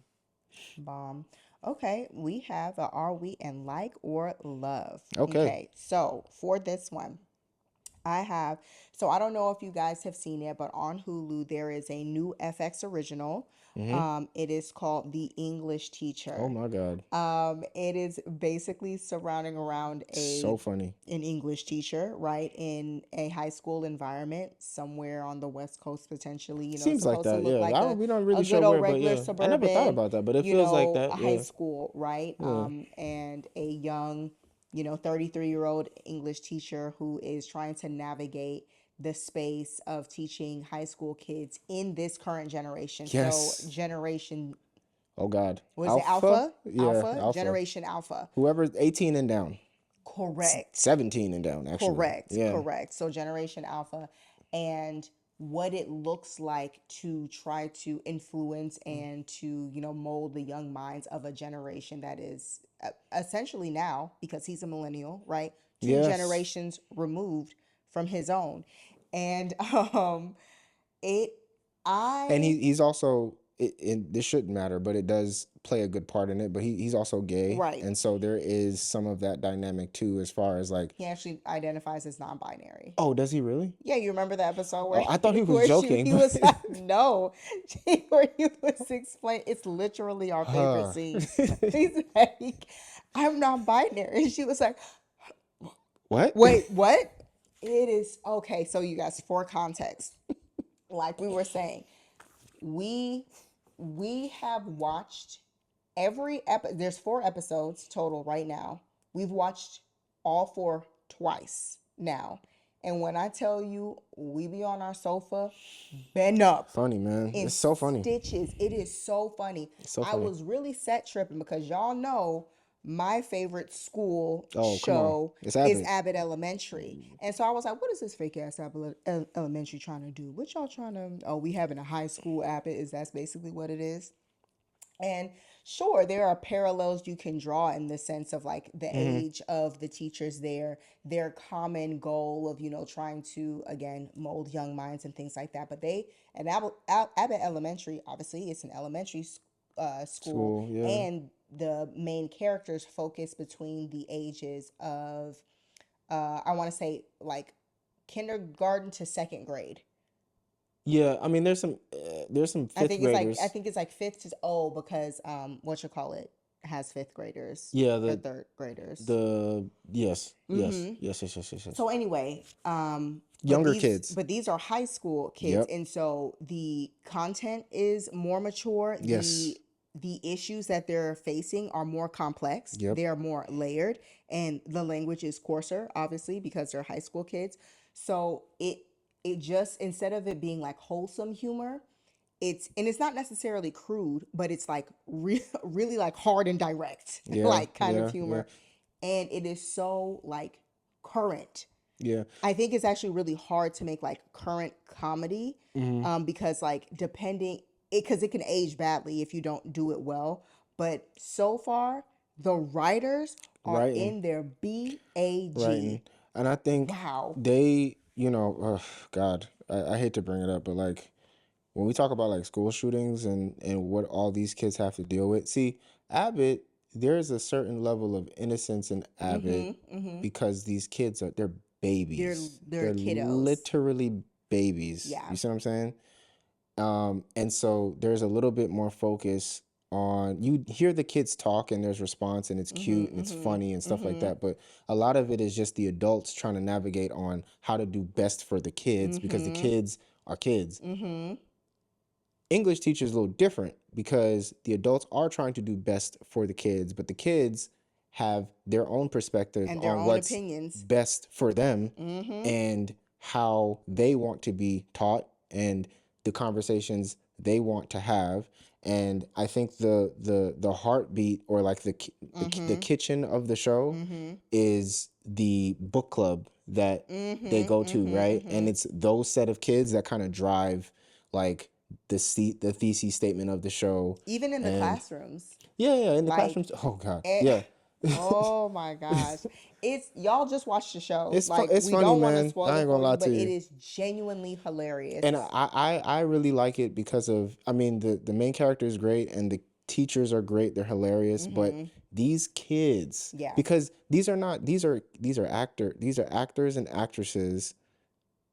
Speaker 2: Bomb. Okay, we have a are we in like or love.
Speaker 1: Okay.
Speaker 2: Okay, so for this one, I have, so I don't know if you guys have seen it, but on Hulu there is a new FX original.
Speaker 1: Mm-hmm.
Speaker 2: It is called The English
Speaker 1: Oh
Speaker 2: Teacher.
Speaker 1: my God.
Speaker 2: It is basically surrounding around
Speaker 1: So funny.
Speaker 2: an English teacher, right, in a high school environment somewhere on the West Coast, potentially. It's
Speaker 1: Seems like
Speaker 2: supposed to
Speaker 1: that,
Speaker 2: look
Speaker 1: yeah.
Speaker 2: like
Speaker 1: We not really
Speaker 2: a
Speaker 1: sure
Speaker 2: good old
Speaker 1: where, but
Speaker 2: regular
Speaker 1: yeah. I never thought
Speaker 2: suburban,
Speaker 1: about that, but it feels like that,
Speaker 2: a high
Speaker 1: yeah.
Speaker 2: school, right?
Speaker 1: Yeah.
Speaker 2: And a young, 33-year-old English teacher who is trying to navigate the space of teaching high school kids in this current generation. So,
Speaker 1: Yes.
Speaker 2: generation,
Speaker 1: Oh God.
Speaker 2: what is it,
Speaker 1: Alpha?
Speaker 2: Alpha?
Speaker 1: Yeah,
Speaker 2: Alpha?
Speaker 1: Alpha.
Speaker 2: Generation Alpha.
Speaker 1: Whoever's 18 and down.
Speaker 2: Correct.
Speaker 1: 17 and down, actually.
Speaker 2: Correct,
Speaker 1: Yeah.
Speaker 2: correct. So Generation Alpha and what it looks like to try to influence and to, mold the young minds of a generation that is essentially now, because he's a millennial, right? Two
Speaker 1: Yes.
Speaker 2: generations removed from his own. And it
Speaker 1: And
Speaker 2: I
Speaker 1: he's also this shouldn't matter, but it does play a good part in it. But he's also gay,
Speaker 2: right.
Speaker 1: and so there is some of that dynamic too, as far as like,
Speaker 2: He actually identifies as non-binary.
Speaker 1: oh, does he really?
Speaker 2: Yeah, you remember the episode
Speaker 1: Oh,
Speaker 2: where
Speaker 1: I thought he was
Speaker 2: where
Speaker 1: joking,
Speaker 2: he
Speaker 1: but
Speaker 2: was no, where he was explain. It's literally our favorite
Speaker 1: huh.
Speaker 2: scene. He's like, "I'm non-binary," and she was like,
Speaker 1: What?
Speaker 2: "Wait, what?" It is okay. So you guys, for context, like we were saying, we we have watched every episode. There's 4 episodes total right now. We've watched all 4 twice now. And when I tell you we be on our sofa, bend up
Speaker 1: Funny, man.
Speaker 2: in
Speaker 1: It's so funny.
Speaker 2: stitches. It is so funny.
Speaker 1: It's so
Speaker 2: I
Speaker 1: funny.
Speaker 2: was really set tripping because y'all know my favorite school
Speaker 1: Oh, come on.
Speaker 2: show
Speaker 1: It's
Speaker 2: is
Speaker 1: Abbott.
Speaker 2: Abbott Elementary. And so I was like, what is this fake ass Abbott Elementary trying to do? What y'all trying to, oh, we having a high school Abbott? Is that's basically what it is? And sure, there are parallels you can draw in the sense of like the age of the teachers there, their common goal of, trying to, again, mold young minds and things like that. But at Abbott Elementary, obviously, it's an elementary school,
Speaker 1: School, yeah.
Speaker 2: and the main characters focus between the ages of, I want to say, like kindergarten to second grade.
Speaker 1: Yeah, I mean, there's some
Speaker 2: I
Speaker 1: fifth
Speaker 2: think it's like I
Speaker 1: graders.
Speaker 2: think it's like fifth to because what you call it has fifth graders
Speaker 1: Yeah,
Speaker 2: or third graders.
Speaker 1: yes, yes,
Speaker 2: Mm-hmm.
Speaker 1: yes, yes, yes, yes, yes.
Speaker 2: So anyway,
Speaker 1: Younger kids.
Speaker 2: but these are high school kids,
Speaker 1: Yep.
Speaker 2: and so the content is more mature.
Speaker 1: Yes.
Speaker 2: The issues that they're facing are more complex.
Speaker 1: Yep.
Speaker 2: They are more layered, and the language is coarser, obviously, because they're high school kids. So it just, instead of it being like wholesome humor, it's not necessarily crude, but it's like really like hard and direct,
Speaker 1: Yeah,
Speaker 2: like kind of
Speaker 1: yeah, yeah,
Speaker 2: humor, and it is so like current.
Speaker 1: yeah.
Speaker 2: I think it's actually really hard to make like current comedy, because like depending it because it can age badly if you don't do it well. But so far, the writers are
Speaker 1: Writing,
Speaker 2: in their
Speaker 1: writing,
Speaker 2: bag.
Speaker 1: and I think
Speaker 2: Wow.
Speaker 1: they, God, I hate to bring it up, but like when we talk about like school shootings and what all these kids have to deal with, see, Abbott, there's a certain level of innocence in Abbott
Speaker 2: Mm-hmm. Mm-hmm.
Speaker 1: because these kids they're
Speaker 2: They're
Speaker 1: babies.
Speaker 2: they're
Speaker 1: They're
Speaker 2: kiddos.
Speaker 1: literally babies.
Speaker 2: Yeah.
Speaker 1: You see what I'm saying? And so there's a little bit more focus on you hear the kids talk and there's response and it's cute and it's
Speaker 2: Mm-hmm.
Speaker 1: funny and stuff like
Speaker 2: Mm-hmm.
Speaker 1: that. But a lot of it is just the adults trying to navigate on how to do best for the kids because the
Speaker 2: Mm-hmm.
Speaker 1: kids are kids.
Speaker 2: Mm-hmm.
Speaker 1: English teachers a little different because the adults are trying to do best for the kids, but the kids have their own perspective
Speaker 2: And their
Speaker 1: on
Speaker 2: own
Speaker 1: what's
Speaker 2: opinions.
Speaker 1: best for them
Speaker 2: Mm-hmm.
Speaker 1: and how they want to be taught and the conversations they want to have. And I think the heartbeat or like the
Speaker 2: Mm-hmm.
Speaker 1: kitchen of the show
Speaker 2: Mm-hmm.
Speaker 1: is the book club that they
Speaker 2: Mm-hmm.
Speaker 1: go to,
Speaker 2: Mm-hmm.
Speaker 1: right?
Speaker 2: Mm-hmm.
Speaker 1: And it's those set of kids that kind of drive like the thesis statement of the show.
Speaker 2: Even in the
Speaker 1: And
Speaker 2: classrooms,
Speaker 1: yeah, in the
Speaker 2: like
Speaker 1: classrooms. Oh God,
Speaker 2: eh,
Speaker 1: yeah.
Speaker 2: Oh my gosh. It's y'all just watch the show. Like
Speaker 1: It's
Speaker 2: we
Speaker 1: funny,
Speaker 2: don't want to
Speaker 1: man.
Speaker 2: spoil
Speaker 1: I
Speaker 2: it
Speaker 1: ain't
Speaker 2: for
Speaker 1: gonna
Speaker 2: you,
Speaker 1: lie
Speaker 2: but
Speaker 1: to
Speaker 2: it
Speaker 1: you.
Speaker 2: is genuinely
Speaker 1: And
Speaker 2: hilarious.
Speaker 1: I really like it because of, I mean, the main character is great and the teachers are great. They're hilarious, but these kids,
Speaker 2: Yeah.
Speaker 1: because these are actors and actresses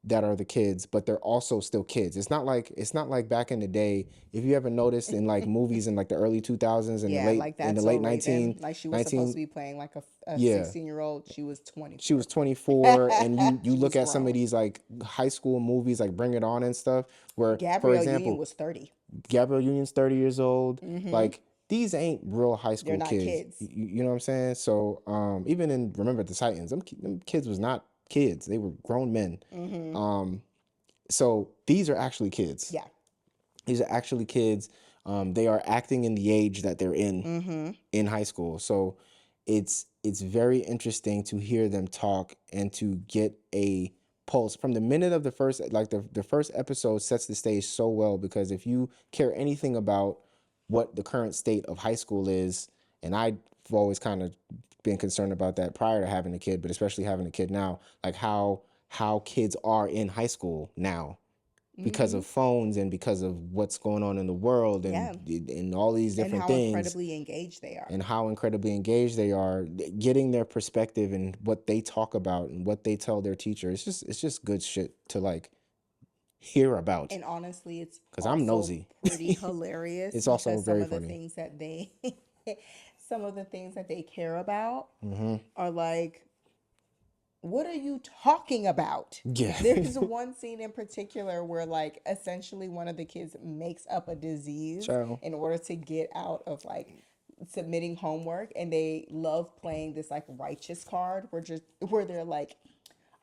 Speaker 1: that are the kids, but they're also still kids. It's not like back in the day. If you ever noticed in like movies in like the early 2000s and the
Speaker 2: Yeah,
Speaker 1: late
Speaker 2: like
Speaker 1: in the
Speaker 2: that's so
Speaker 1: late
Speaker 2: Raven. Like she was supposed
Speaker 1: 19,
Speaker 2: to be playing like a
Speaker 1: yeah,
Speaker 2: 16-year-old. She was
Speaker 1: she
Speaker 2: 24.
Speaker 1: was 24, and you
Speaker 2: She
Speaker 1: look
Speaker 2: was
Speaker 1: at some of
Speaker 2: grown.
Speaker 1: these like high school movies like Bring It On and stuff, where, for
Speaker 2: Gabrielle Union
Speaker 1: example,
Speaker 2: was 30.
Speaker 1: Gabrielle Union's 30 years old. Like, these ain't real high
Speaker 2: They're
Speaker 1: school
Speaker 2: not
Speaker 1: kids.
Speaker 2: kids.
Speaker 1: You know what I'm saying? So even in Remember the Titans, them kids was not kids. They were grown men. So these are actually kids.
Speaker 2: Yeah.
Speaker 1: These are actually kids. They are acting in the age that they're in high school. So it's very interesting to hear them talk and to get a pulse from the minute of the first, like the first episode sets the stage so well, because if you care anything about what the current state of high school is, and I've always kind of been concerned about that prior to having a kid, but especially having a kid now, like how kids are in high school now because of phones and because of what's going on in the world
Speaker 2: Yeah.
Speaker 1: and all these
Speaker 2: And
Speaker 1: different
Speaker 2: how
Speaker 1: things,
Speaker 2: incredibly engaged they are.
Speaker 1: and how incredibly engaged they are, getting their perspective and what they talk about and what they tell their teacher. It's just good shit to like hear about,
Speaker 2: And honestly, it's
Speaker 1: because I'm
Speaker 2: also
Speaker 1: nosy.
Speaker 2: pretty hilarious
Speaker 1: It's also
Speaker 2: because some
Speaker 1: very
Speaker 2: of the
Speaker 1: funny.
Speaker 2: things that they some of the things that they care about
Speaker 1: Mm-hmm.
Speaker 2: are like, what are you talking about?
Speaker 1: Yeah.
Speaker 2: There's one scene in particular where like essentially one of the kids makes up a disease
Speaker 1: Ciao.
Speaker 2: in order to get out of like submitting homework, and they love playing this like righteous card where they're like,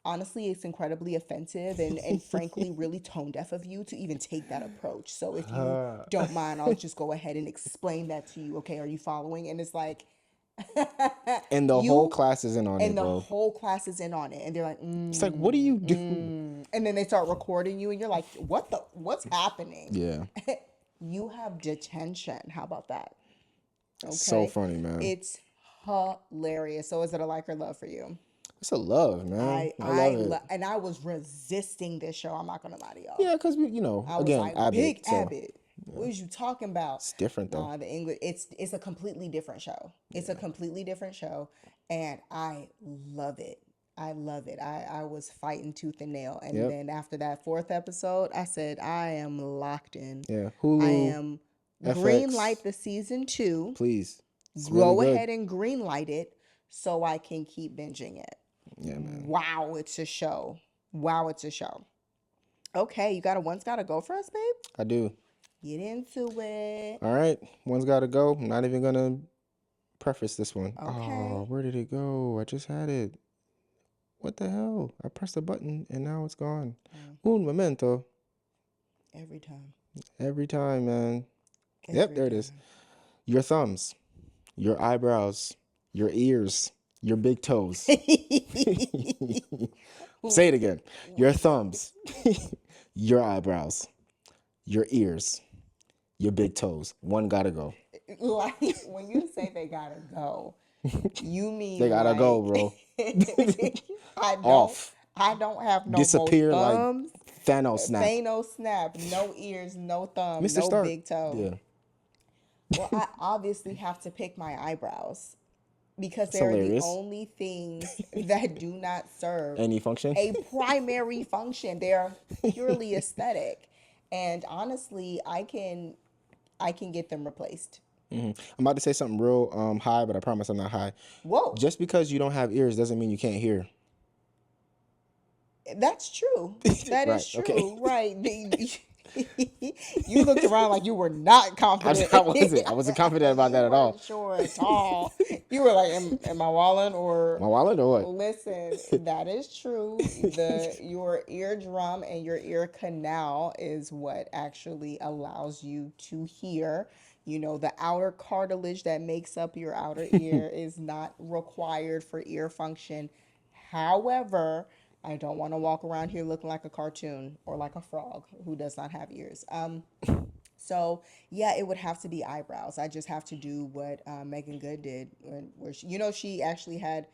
Speaker 2: honestly, it's incredibly offensive and frankly really tone deaf of you to even take that approach. So if you don't mind, I'll just go ahead and explain that to you. Okay, are you following? And it's like
Speaker 1: And the whole
Speaker 2: you
Speaker 1: class is in on it,
Speaker 2: and the
Speaker 1: bro.
Speaker 2: whole class is in on it, and they're like,
Speaker 1: It's like, what do you do?
Speaker 2: and then they start recording you, and you're like, what's happening?
Speaker 1: Yeah.
Speaker 2: You have detention. How about that?
Speaker 1: So
Speaker 2: Okay,
Speaker 1: funny, man.
Speaker 2: it's hilarious. So is it a like or love for you?
Speaker 1: It's a love, man. I love it.
Speaker 2: And I was resisting this show. I'm not gonna lie to y'all.
Speaker 1: Yeah, because
Speaker 2: I was
Speaker 1: again,
Speaker 2: like,
Speaker 1: Abbott,
Speaker 2: Big
Speaker 1: so
Speaker 2: Abbott. What is you talking about?
Speaker 1: it's different though.
Speaker 2: Nah, the English. It's a completely different show. It's a completely different show, and I love it. I love it. I was fighting tooth and nail, and
Speaker 1: Yep.
Speaker 2: then after that fourth episode, I said I am locked in.
Speaker 1: Yeah.
Speaker 2: I
Speaker 1: Hulu,
Speaker 2: am green light
Speaker 1: FX,
Speaker 2: the season 2.
Speaker 1: please. It's really
Speaker 2: Go
Speaker 1: good.
Speaker 2: ahead and green light it so I can keep binging it.
Speaker 1: Yeah, man.
Speaker 2: Wow, it's a show. Wow, it's a show. Okay, you got a one's gotta go for us, babe?
Speaker 1: I do.
Speaker 2: Get into it.
Speaker 1: All right. One's got to go. I'm not even going to preface this one. Oh,
Speaker 2: Okay.
Speaker 1: where did it go? I just had it. What the hell? I pressed a button and now it's gone. Un momento.
Speaker 2: Every time.
Speaker 1: Every time, man. Yep,
Speaker 2: Every
Speaker 1: there it is.
Speaker 2: time.
Speaker 1: Your thumbs, your eyebrows, your ears, your big toes. Say it again. Your thumbs, your eyebrows, your ears, your big toes. One gotta go.
Speaker 2: Like when you say they gotta go, you mean
Speaker 1: They gotta go, bro.
Speaker 2: I don't
Speaker 1: Off.
Speaker 2: I don't have no more
Speaker 1: Disappear like
Speaker 2: thumbs.
Speaker 1: Thanos snap.
Speaker 2: Thanos snap, no ears, no thumb,
Speaker 1: Mr.
Speaker 2: no
Speaker 1: Stark.
Speaker 2: big toe.
Speaker 1: Yeah.
Speaker 2: Well, I obviously have to pick my eyebrows because
Speaker 1: It's
Speaker 2: they're the
Speaker 1: hilarious.
Speaker 2: only things that do not serve
Speaker 1: Any function?
Speaker 2: a primary function. They're purely aesthetic. And honestly, I can get them replaced.
Speaker 1: I'm about to say something real high, but I promise I'm not high.
Speaker 2: Whoa,
Speaker 1: Just because you don't have ears doesn't mean you can't hear.
Speaker 2: that's true. That
Speaker 1: Right,
Speaker 2: is
Speaker 1: okay.
Speaker 2: true. Right. You looked around like you were not confident.
Speaker 1: I wasn't. I wasn't confident about
Speaker 2: You
Speaker 1: that at all.
Speaker 2: weren't sure at all. You were like, am I walling or
Speaker 1: My wallet or what?
Speaker 2: listen, that is true. Your eardrum and your ear canal is what actually allows you to hear. You know, the outer cartilage that makes up your outer ear is not required for ear function. However, I don't want to walk around here looking like a cartoon or like a frog who does not have ears. So yeah, it would have to be eyebrows. I just have to do what Megan Good did, where she, she actually had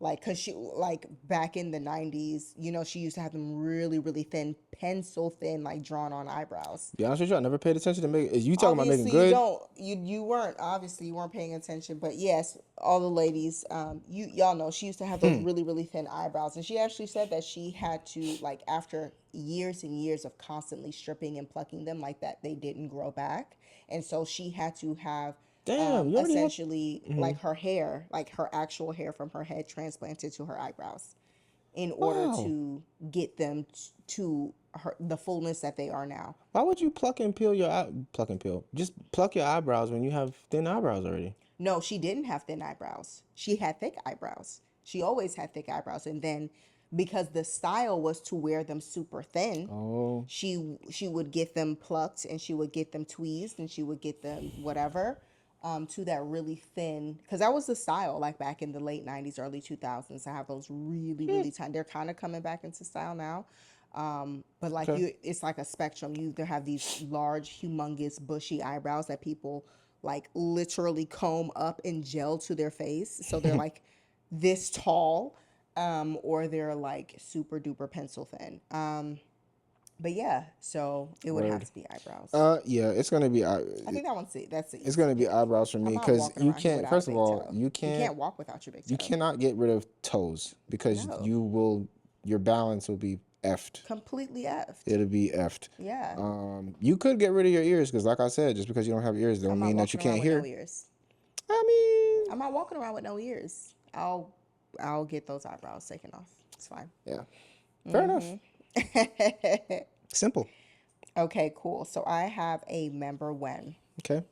Speaker 2: like, cause she like back in the '90s, she used to have them really really thin, pencil thin, like drawn on eyebrows.
Speaker 1: Be honest with you, I never paid attention to Megan. Is you talking about Megan
Speaker 2: Obviously you
Speaker 1: Good?
Speaker 2: don't, you weren't, obviously you weren't paying attention, but yes, all the ladies, y'all know she used to have those really really thin eyebrows, and she actually said that she had to, like, after years and years of constantly stripping and plucking them like that, they didn't grow back, and so she had to have
Speaker 1: Damn, you already had.
Speaker 2: essentially like her hair, like her actual hair from her head, transplanted to her eyebrows in order
Speaker 1: Wow.
Speaker 2: to get them to the fullness that they are now.
Speaker 1: Why would you pluck and peel your pluck and peel? Just pluck your eyebrows when you have thin eyebrows already.
Speaker 2: No, she didn't have thin eyebrows. She had thick eyebrows. She always had thick eyebrows. And then because the style was to wear them super thin,
Speaker 1: Oh,
Speaker 2: she would get them plucked, and she would get them tweezed, and she would get them whatever, to that really thin, because that was the style like back in the late '90s, early 2000s. I have those really really tiny. They're kind of coming back into style now. But like
Speaker 1: okay.
Speaker 2: it's like a spectrum. You either have these large, humongous, bushy eyebrows that people like literally comb up and gel to their face, so they're like this tall, or they're like super duper pencil thin. But yeah, so it would have
Speaker 1: Word.
Speaker 2: to be eyebrows.
Speaker 1: Yeah, it's gonna be.
Speaker 2: I think that's the
Speaker 1: It's gonna be
Speaker 2: easiest.
Speaker 1: eyebrows for me
Speaker 2: I'm not
Speaker 1: because
Speaker 2: walking
Speaker 1: you
Speaker 2: around here
Speaker 1: can't.
Speaker 2: without a
Speaker 1: First of
Speaker 2: big
Speaker 1: all,
Speaker 2: toe. You can't walk without your big
Speaker 1: you
Speaker 2: toe.
Speaker 1: cannot get rid of toes because
Speaker 2: No,
Speaker 1: you will. Your balance will be effed.
Speaker 2: completely effed.
Speaker 1: It'll be effed.
Speaker 2: Yeah,
Speaker 1: You could get rid of your ears because, like I said, just because you don't have ears,
Speaker 2: I'm
Speaker 1: don't
Speaker 2: not
Speaker 1: mean that you
Speaker 2: walking around
Speaker 1: can't
Speaker 2: with no
Speaker 1: hear.
Speaker 2: ears.
Speaker 1: I mean,
Speaker 2: I'm not walking around with no ears. I'll get those eyebrows taken off. It's fine.
Speaker 1: yeah, fair enough. Simple.
Speaker 2: Okay, cool. So I have a member when.
Speaker 1: Okay.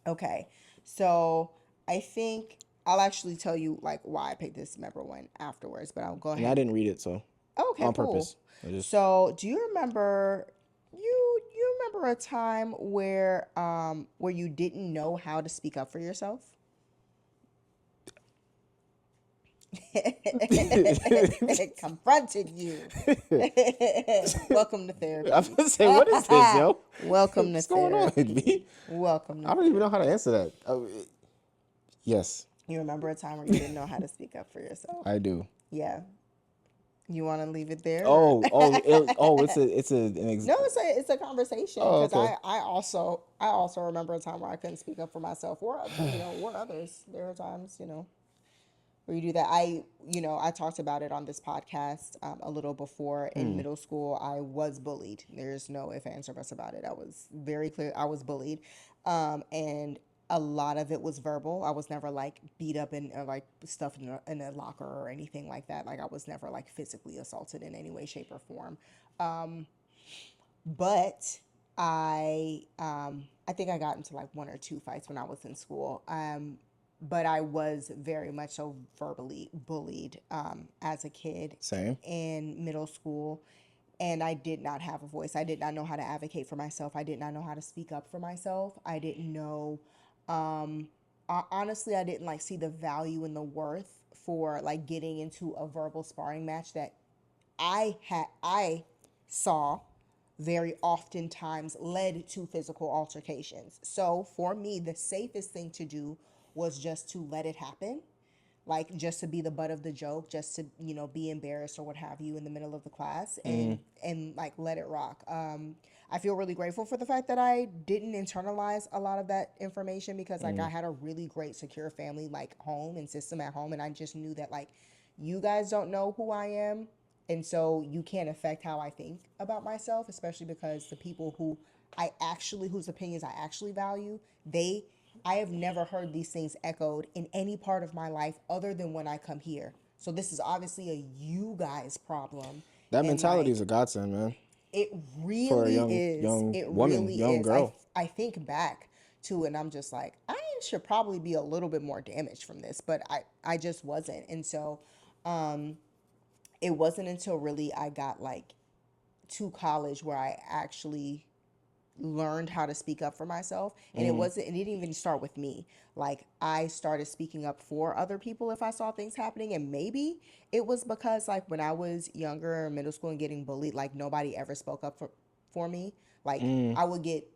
Speaker 2: Okay. So I think I'll actually tell you like why I picked this member when afterwards, but I'll go
Speaker 1: And I
Speaker 2: ahead.
Speaker 1: didn't read it, so
Speaker 2: Okay,
Speaker 1: on
Speaker 2: cool.
Speaker 1: purpose. I just
Speaker 2: So do you remember you remember a time where you didn't know how to speak up for yourself? Confronted you. Welcome to
Speaker 1: I was
Speaker 2: therapy.
Speaker 1: gonna say, what is this, yo?
Speaker 2: Welcome to
Speaker 1: What's going on with
Speaker 2: therapy.
Speaker 1: me?
Speaker 2: Welcome to
Speaker 1: I don't even know how to
Speaker 2: therapy.
Speaker 1: answer that. Yes,
Speaker 2: You remember a time where you didn't know how to speak up for yourself?
Speaker 1: I do.
Speaker 2: Yeah. You want to leave it there?
Speaker 1: It's a.
Speaker 2: No, it's a conversation,
Speaker 1: Oh,
Speaker 2: because
Speaker 1: okay.
Speaker 2: I also remember a time where I couldn't speak up for myself, or or others. There are times where you do that. I talked about it on this podcast a little before. In middle school, I was bullied. There's no ifs, ands, or buts about it. I was very clear. I was bullied, and a lot of it was verbal. I was never like beat up and or, like stuffed in a locker or anything like that. Like I was never like physically assaulted in any way, shape, or form. But I think I got into like one or two fights when I was in school. But I was very much so verbally bullied as a kid
Speaker 1: Same.
Speaker 2: in middle school. And I did not have a voice. I did not know how to advocate for myself. I did not know how to speak up for myself. I didn't know, honestly, I didn't like see the value and the worth for like getting into a verbal sparring match that I saw very oftentimes led to physical altercations. So for me, the safest thing to do was just to let it happen, like just to be the butt of the joke, just to be embarrassed or what have you in the middle of the class, and like let it rock. I feel really grateful for the fact that I didn't internalize a lot of that information, because like I had a really great secure family like home and system at home, and I just knew that like you guys don't know who I am, and so you can't affect how I think about myself, especially because the people whose opinions I actually value, I have never heard these things echoed in any part of my life other than when I come here. So this is obviously a you guys problem.
Speaker 1: That
Speaker 2: And
Speaker 1: mentality
Speaker 2: like
Speaker 1: is a godsend, man,
Speaker 2: it
Speaker 1: for a
Speaker 2: really
Speaker 1: young
Speaker 2: is.
Speaker 1: young
Speaker 2: It
Speaker 1: woman,
Speaker 2: really
Speaker 1: young
Speaker 2: is.
Speaker 1: girl.
Speaker 2: I think back to it and I'm just like, I should probably be a little bit more damaged from this, but I just wasn't. And so it wasn't until really I got like to college where I actually learned how to speak up for myself. And it didn't even start with me. Like I started speaking up for other people if I saw things happening, and maybe it was because like when I was younger in middle school and getting bullied, like nobody ever spoke up for me. Like I would get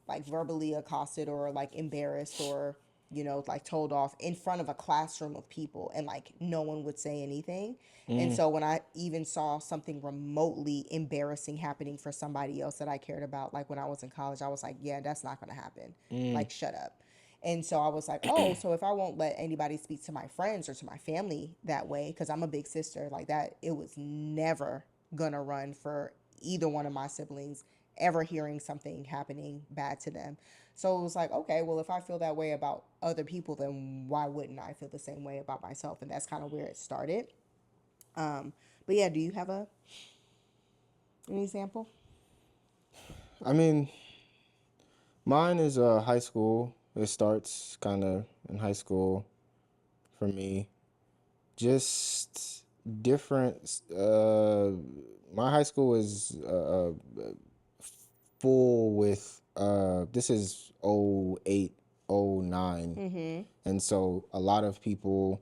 Speaker 2: like verbally accosted or like embarrassed or like told off in front of a classroom of people, and like no one would say anything. And so when I even saw something remotely embarrassing happening for somebody else that I cared about, like when I was in college, I was like, yeah, that's not going to happen. Like, shut up. And so I was like, oh, so if I won't let anybody speak to my friends or to my family that way, because I'm a big sister, like that, it was never gonna run for either one of my siblings ever hearing something happening bad to them. So it was like, okay, well, if I feel that way about other people, then why wouldn't I feel the same way about myself? And that's kind of where it started. But yeah, do you have an example?
Speaker 1: I mean, mine is high school. It starts kind of in high school for me. Just different. My high school is full with. This is 08, 09. And so a lot of people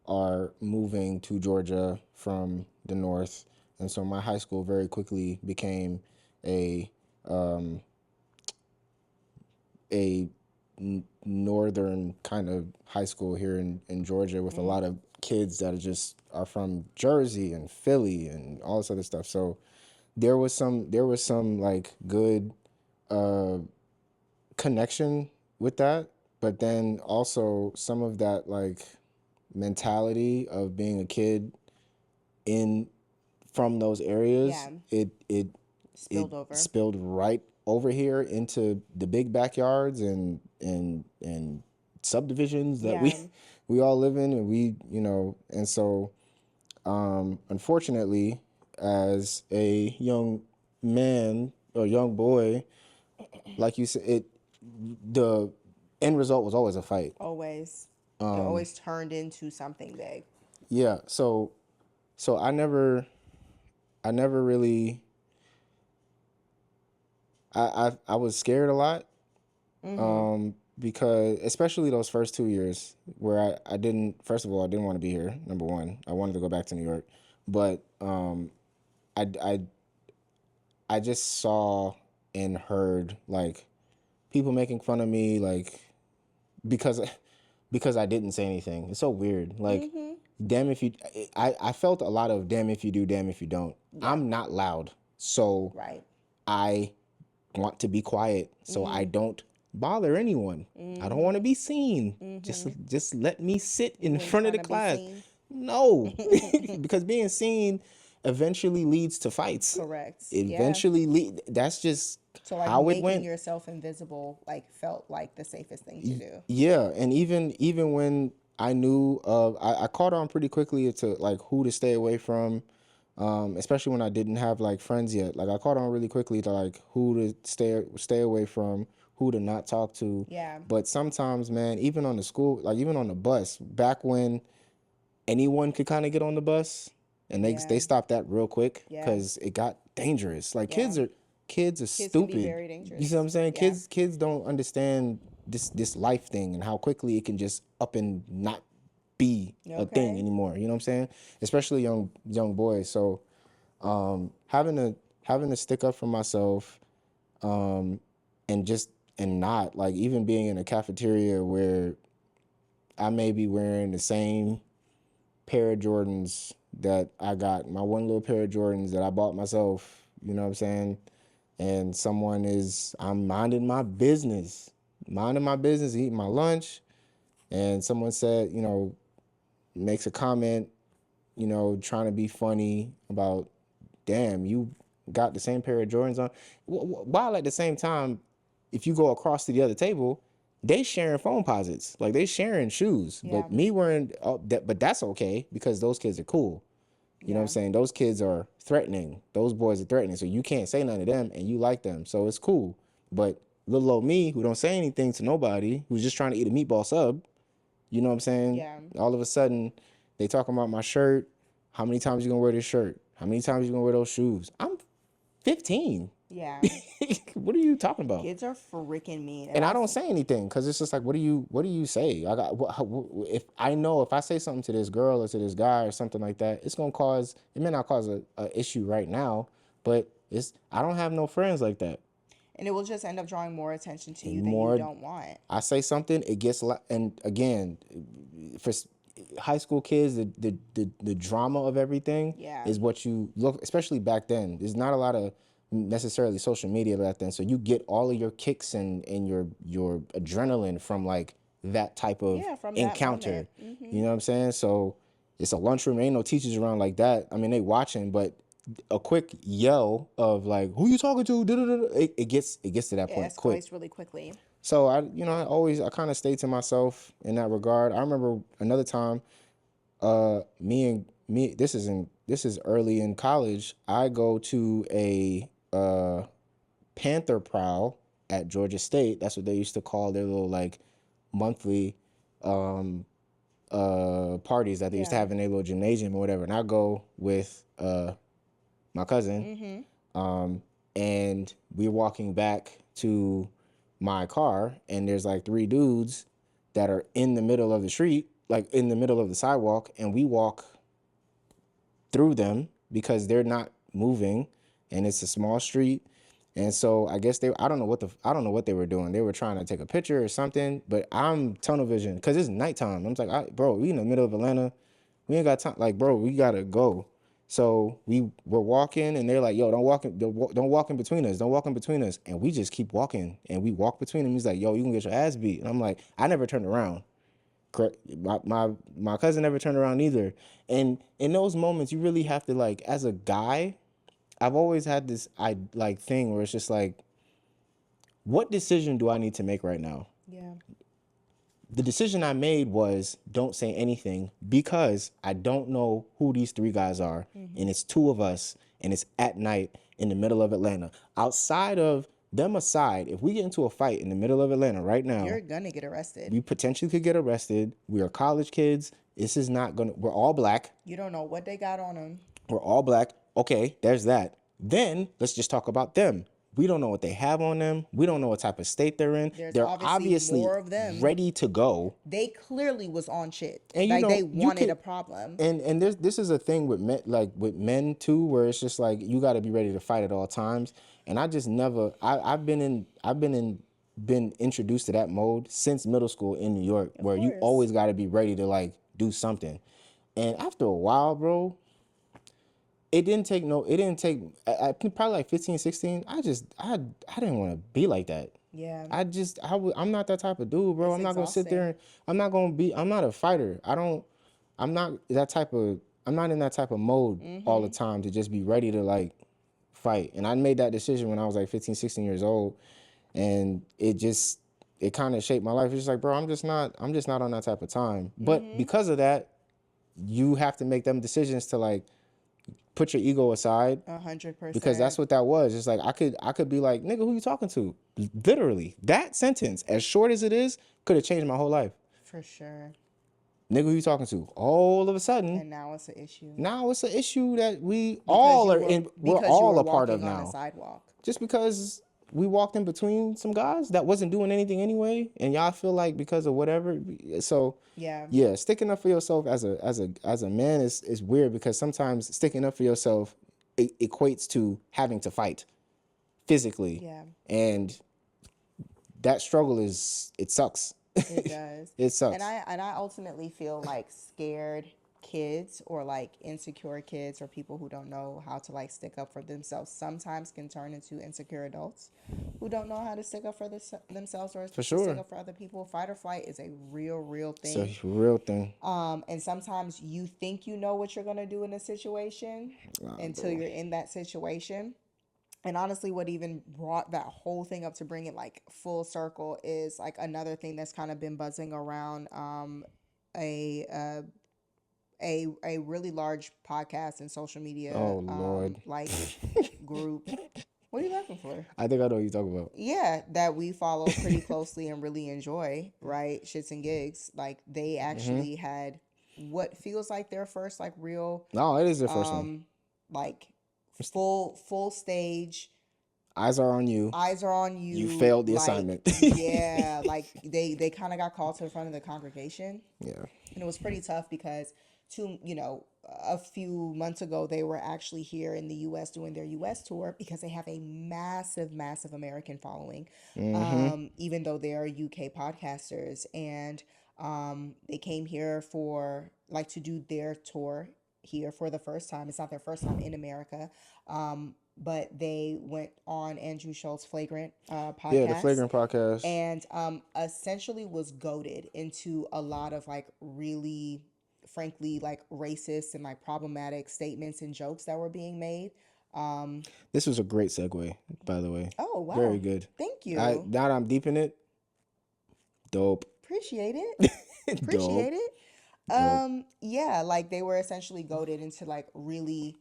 Speaker 1: are moving to Georgia from the north, and so my high school very quickly became a a northern kind of high school here in Georgia with a lot of kids that are from Jersey and Philly and all this other stuff. So there was some like good connection with that, but then also some of that like mentality of being a kid in from those areas,
Speaker 2: Yeah,
Speaker 1: it
Speaker 2: spilled over.
Speaker 1: spilled right over here into the big backyards and subdivisions that we
Speaker 2: Yeah.
Speaker 1: we all live in, and and so unfortunately, as a young man or young boy, like you said, the end result was always a fight.
Speaker 2: Always. It always turned into something big.
Speaker 1: Yeah, so I never really I was scared a lot, because especially those first 2 years where I didn't, first of all, I didn't want to be here. Number one, I wanted to go back to New York, but I, I, I just saw and heard like people making fun of me, like because because I didn't say anything. It's so weird. Like, damn if you, I felt a lot of damn if you do, damn if you don't.
Speaker 2: Yeah.
Speaker 1: I'm not loud, so
Speaker 2: Right.
Speaker 1: I want to be quiet so I don't bother anyone. I don't want to be seen. Just let me sit in
Speaker 2: You ain't
Speaker 1: front of
Speaker 2: trying
Speaker 1: the
Speaker 2: to be
Speaker 1: class.
Speaker 2: seen.
Speaker 1: No, because being seen eventually leads to fights.
Speaker 2: Correct. Yeah.
Speaker 1: Eventually, that's just
Speaker 2: So like
Speaker 1: how it
Speaker 2: making
Speaker 1: went.
Speaker 2: yourself invisible like felt like the safest thing to do.
Speaker 1: Yeah, and even when I knew I caught on pretty quickly to like who to stay away from, especially when I didn't have like friends yet. Like I caught on really quickly to like who to stay away from, who to not talk to.
Speaker 2: Yeah.
Speaker 1: But sometimes, man, even on the school, like even on the bus, back when anyone could kind of get on the bus, and they
Speaker 2: Yeah.
Speaker 1: stopped that real quick
Speaker 2: Yeah.
Speaker 1: because it got dangerous. Like
Speaker 2: Yeah.
Speaker 1: kids are
Speaker 2: Kids can be
Speaker 1: stupid.
Speaker 2: very
Speaker 1: You see what
Speaker 2: dangerous.
Speaker 1: I'm saying?
Speaker 2: Yeah.
Speaker 1: Kids don't understand this life thing and how quickly it can just up and not be a thing
Speaker 2: Okay.
Speaker 1: anymore. You know what I'm saying? Especially young boys. So having to stick up for myself, and just and not like even being in a cafeteria where I may be wearing the same pair of Jordans that I got, my one little pair of Jordans that I bought myself, you know what I'm saying? And I'm minding my business, eating my lunch, and someone said, makes a comment, trying to be funny about, damn, you got the same pair of Jordans on. While at the same time, if you go across to the other table, they sharing phone posits, like they sharing shoes.
Speaker 2: Yeah.
Speaker 1: But me wearing that, but that's okay because those kids are cool. You know what I'm
Speaker 2: Yeah.
Speaker 1: saying? Those kids are threatening. Those boys are threatening. So you can't say nothing to them, and you like them, so it's cool. But little old me, who don't say anything to nobody, who's just trying to eat a meatball sub, you know what I'm saying?
Speaker 2: Yeah.
Speaker 1: All of a sudden, they talking about my shirt. How many times you gonna wear this shirt? How many times you gonna wear those shoes? I'm 15.
Speaker 2: Yeah.
Speaker 1: What are you talking about?
Speaker 2: Kids are freaking mean.
Speaker 1: And I don't say anything because it's just like, what do you say? I got if I know if I say something to this girl or to this guy or something like that, it's gonna it may not cause a issue right now, but I don't have no friends like that.
Speaker 2: And it will just end up drawing more attention to
Speaker 1: And
Speaker 2: you than you
Speaker 1: more,
Speaker 2: don't want.
Speaker 1: I say something, it gets and again, for high school kids, the drama of everything
Speaker 2: Yeah.
Speaker 1: is what you look, especially back then. There's not a lot of necessarily social media back then, so you get all of your kicks and your adrenaline from like that type of
Speaker 2: Yeah, from that
Speaker 1: encounter.
Speaker 2: moment. Mm-hmm.
Speaker 1: You know what I'm saying? So it's a lunchroom, ain't no teachers around like that. I mean, they watching, but a quick yell of like, "Who you talking to?" It gets to that
Speaker 2: It
Speaker 1: point quick.
Speaker 2: escalates really quickly.
Speaker 1: So I kind of stay to myself in that regard. I remember another time, this is early in college. I go to a Panther prowl at Georgia State. That's what they used to call their little like monthly parties that they used to
Speaker 2: Yeah.
Speaker 1: have in their little gymnasium or whatever. And I go with my cousin, and we're walking back to my car, and there's like three dudes that are in the middle of the street, like in the middle of the sidewalk, and we walk through them because they're not moving, and it's a small street. And so I guess I don't know what they were doing. They were trying to take a picture or something, but I'm tunnel vision because it's nighttime. I'm like, bro, we in the middle of Atlanta. We ain't got time. Like, bro, we gotta go. So we were walking, and they're like, "Yo, don't walk in between us. Don't walk in between us." And we just keep walking, and we walk between them. He's like, "Yo, you can get your ass beat." And I'm like, I never turned around. Correct. My cousin never turned around either. And in those moments, you really have to like, as a guy, I've always had this thing where it's just like, what decision do I need to make right now?
Speaker 2: Yeah.
Speaker 1: The decision I made was don't say anything because I don't know who these three guys are. And it's two of us, and it's at night in the middle of Atlanta. Outside of them aside, if we get into a fight in the middle of Atlanta right now,
Speaker 2: You're gonna get arrested.
Speaker 1: we potentially could get arrested. We are college kids. This is not gonna, we're all black.
Speaker 2: You don't know what they got on them.
Speaker 1: We're all black. Okay, there's that. Then let's just talk about them. We don't know what they have on them. We don't know what type of state they're in.
Speaker 2: There's
Speaker 1: They're
Speaker 2: obviously more of them.
Speaker 1: ready to go.
Speaker 2: They clearly was on shit.
Speaker 1: And
Speaker 2: like they wanted a problem.
Speaker 1: And this is a thing with men, like with men too, where it's just like you got to be ready to fight at all times. And I just never. I've been introduced to that mode since middle school in New York, where you
Speaker 2: course.
Speaker 1: always got to be ready to like do something. And after a while, bro, it didn't take probably like 15, 16. I didn't want to be like that.
Speaker 2: Yeah.
Speaker 1: I'm not that type of dude, bro.
Speaker 2: It's
Speaker 1: I'm not gonna sit there and I'm not a fighter. I'm not that type of, I'm not in that type of mode all the time to just be ready to like fight. And I made that decision when I was like 15, 16 years old, and it kind of shaped my life. It's just like, bro, I'm just not on that type of time. But because of that, you have to make them decisions to like put your ego aside,
Speaker 2: 100%.
Speaker 1: because that's what that was. It's like I could be like, nigga, who you talking to? Literally, that sentence, as short as it is, could have changed my whole life.
Speaker 2: For sure.
Speaker 1: Nigga, who you talking to? All of a sudden,
Speaker 2: And now it's an issue.
Speaker 1: now it's an issue that we all are in. We're all a part of
Speaker 2: walking on
Speaker 1: now.
Speaker 2: a sidewalk.
Speaker 1: Just because we walked in between some guys that wasn't doing anything anyway, and y'all feel like because of whatever. So
Speaker 2: Yeah.
Speaker 1: sticking up for yourself as a man is weird, because sometimes sticking up for yourself equates to having to fight physically.
Speaker 2: Yeah.
Speaker 1: And that struggle it sucks.
Speaker 2: It does.
Speaker 1: It sucks.
Speaker 2: And I ultimately feel like scared kids or like insecure kids or people who don't know how to like stick up for themselves sometimes can turn into insecure adults who don't know how to stick up for themselves or
Speaker 1: For sure.
Speaker 2: stick up for other people. Fight or flight is a real thing.
Speaker 1: It's a real thing.
Speaker 2: And sometimes you think you know what you're gonna do in a situation until you're in that situation. And honestly, what even brought that whole thing up to bring it like full circle is like another thing that's kind of been buzzing around a really large podcast and social media
Speaker 1: Lord.
Speaker 2: like group. What are you laughing for?
Speaker 1: I think I know what you're talking about.
Speaker 2: Yeah, that we follow pretty closely and really enjoy, right? Shits and Gigs. Like they actually had what feels like their first like real
Speaker 1: No, it is their first one.
Speaker 2: like full stage
Speaker 1: Eyes are on you.
Speaker 2: Eyes are on
Speaker 1: You
Speaker 2: you.
Speaker 1: failed the
Speaker 2: Like,
Speaker 1: assignment.
Speaker 2: yeah, like they kind of got called to the front of the congregation.
Speaker 1: Yeah.
Speaker 2: And it was pretty tough because a few months ago they were actually here in the US doing their US tour because they have a massive American following. Even though they are UK podcasters, and they came here for like to do their tour here for the first time. It's not their first time in America. But they went on Andrew Schultz's Flagrant
Speaker 1: Yeah, the
Speaker 2: podcast,
Speaker 1: Flagrant podcast.
Speaker 2: and essentially was goaded into a lot of like really, frankly, like racist and like problematic statements and jokes that were being made.
Speaker 1: This was a great segue, by the way.
Speaker 2: Oh
Speaker 1: Very
Speaker 2: wow,
Speaker 1: good.
Speaker 2: thank you,
Speaker 1: Now that I'm deep in it, dope.
Speaker 2: appreciate it,
Speaker 1: Dope.
Speaker 2: appreciate it.
Speaker 1: Dope.
Speaker 2: Yeah, like they were essentially goaded into like really,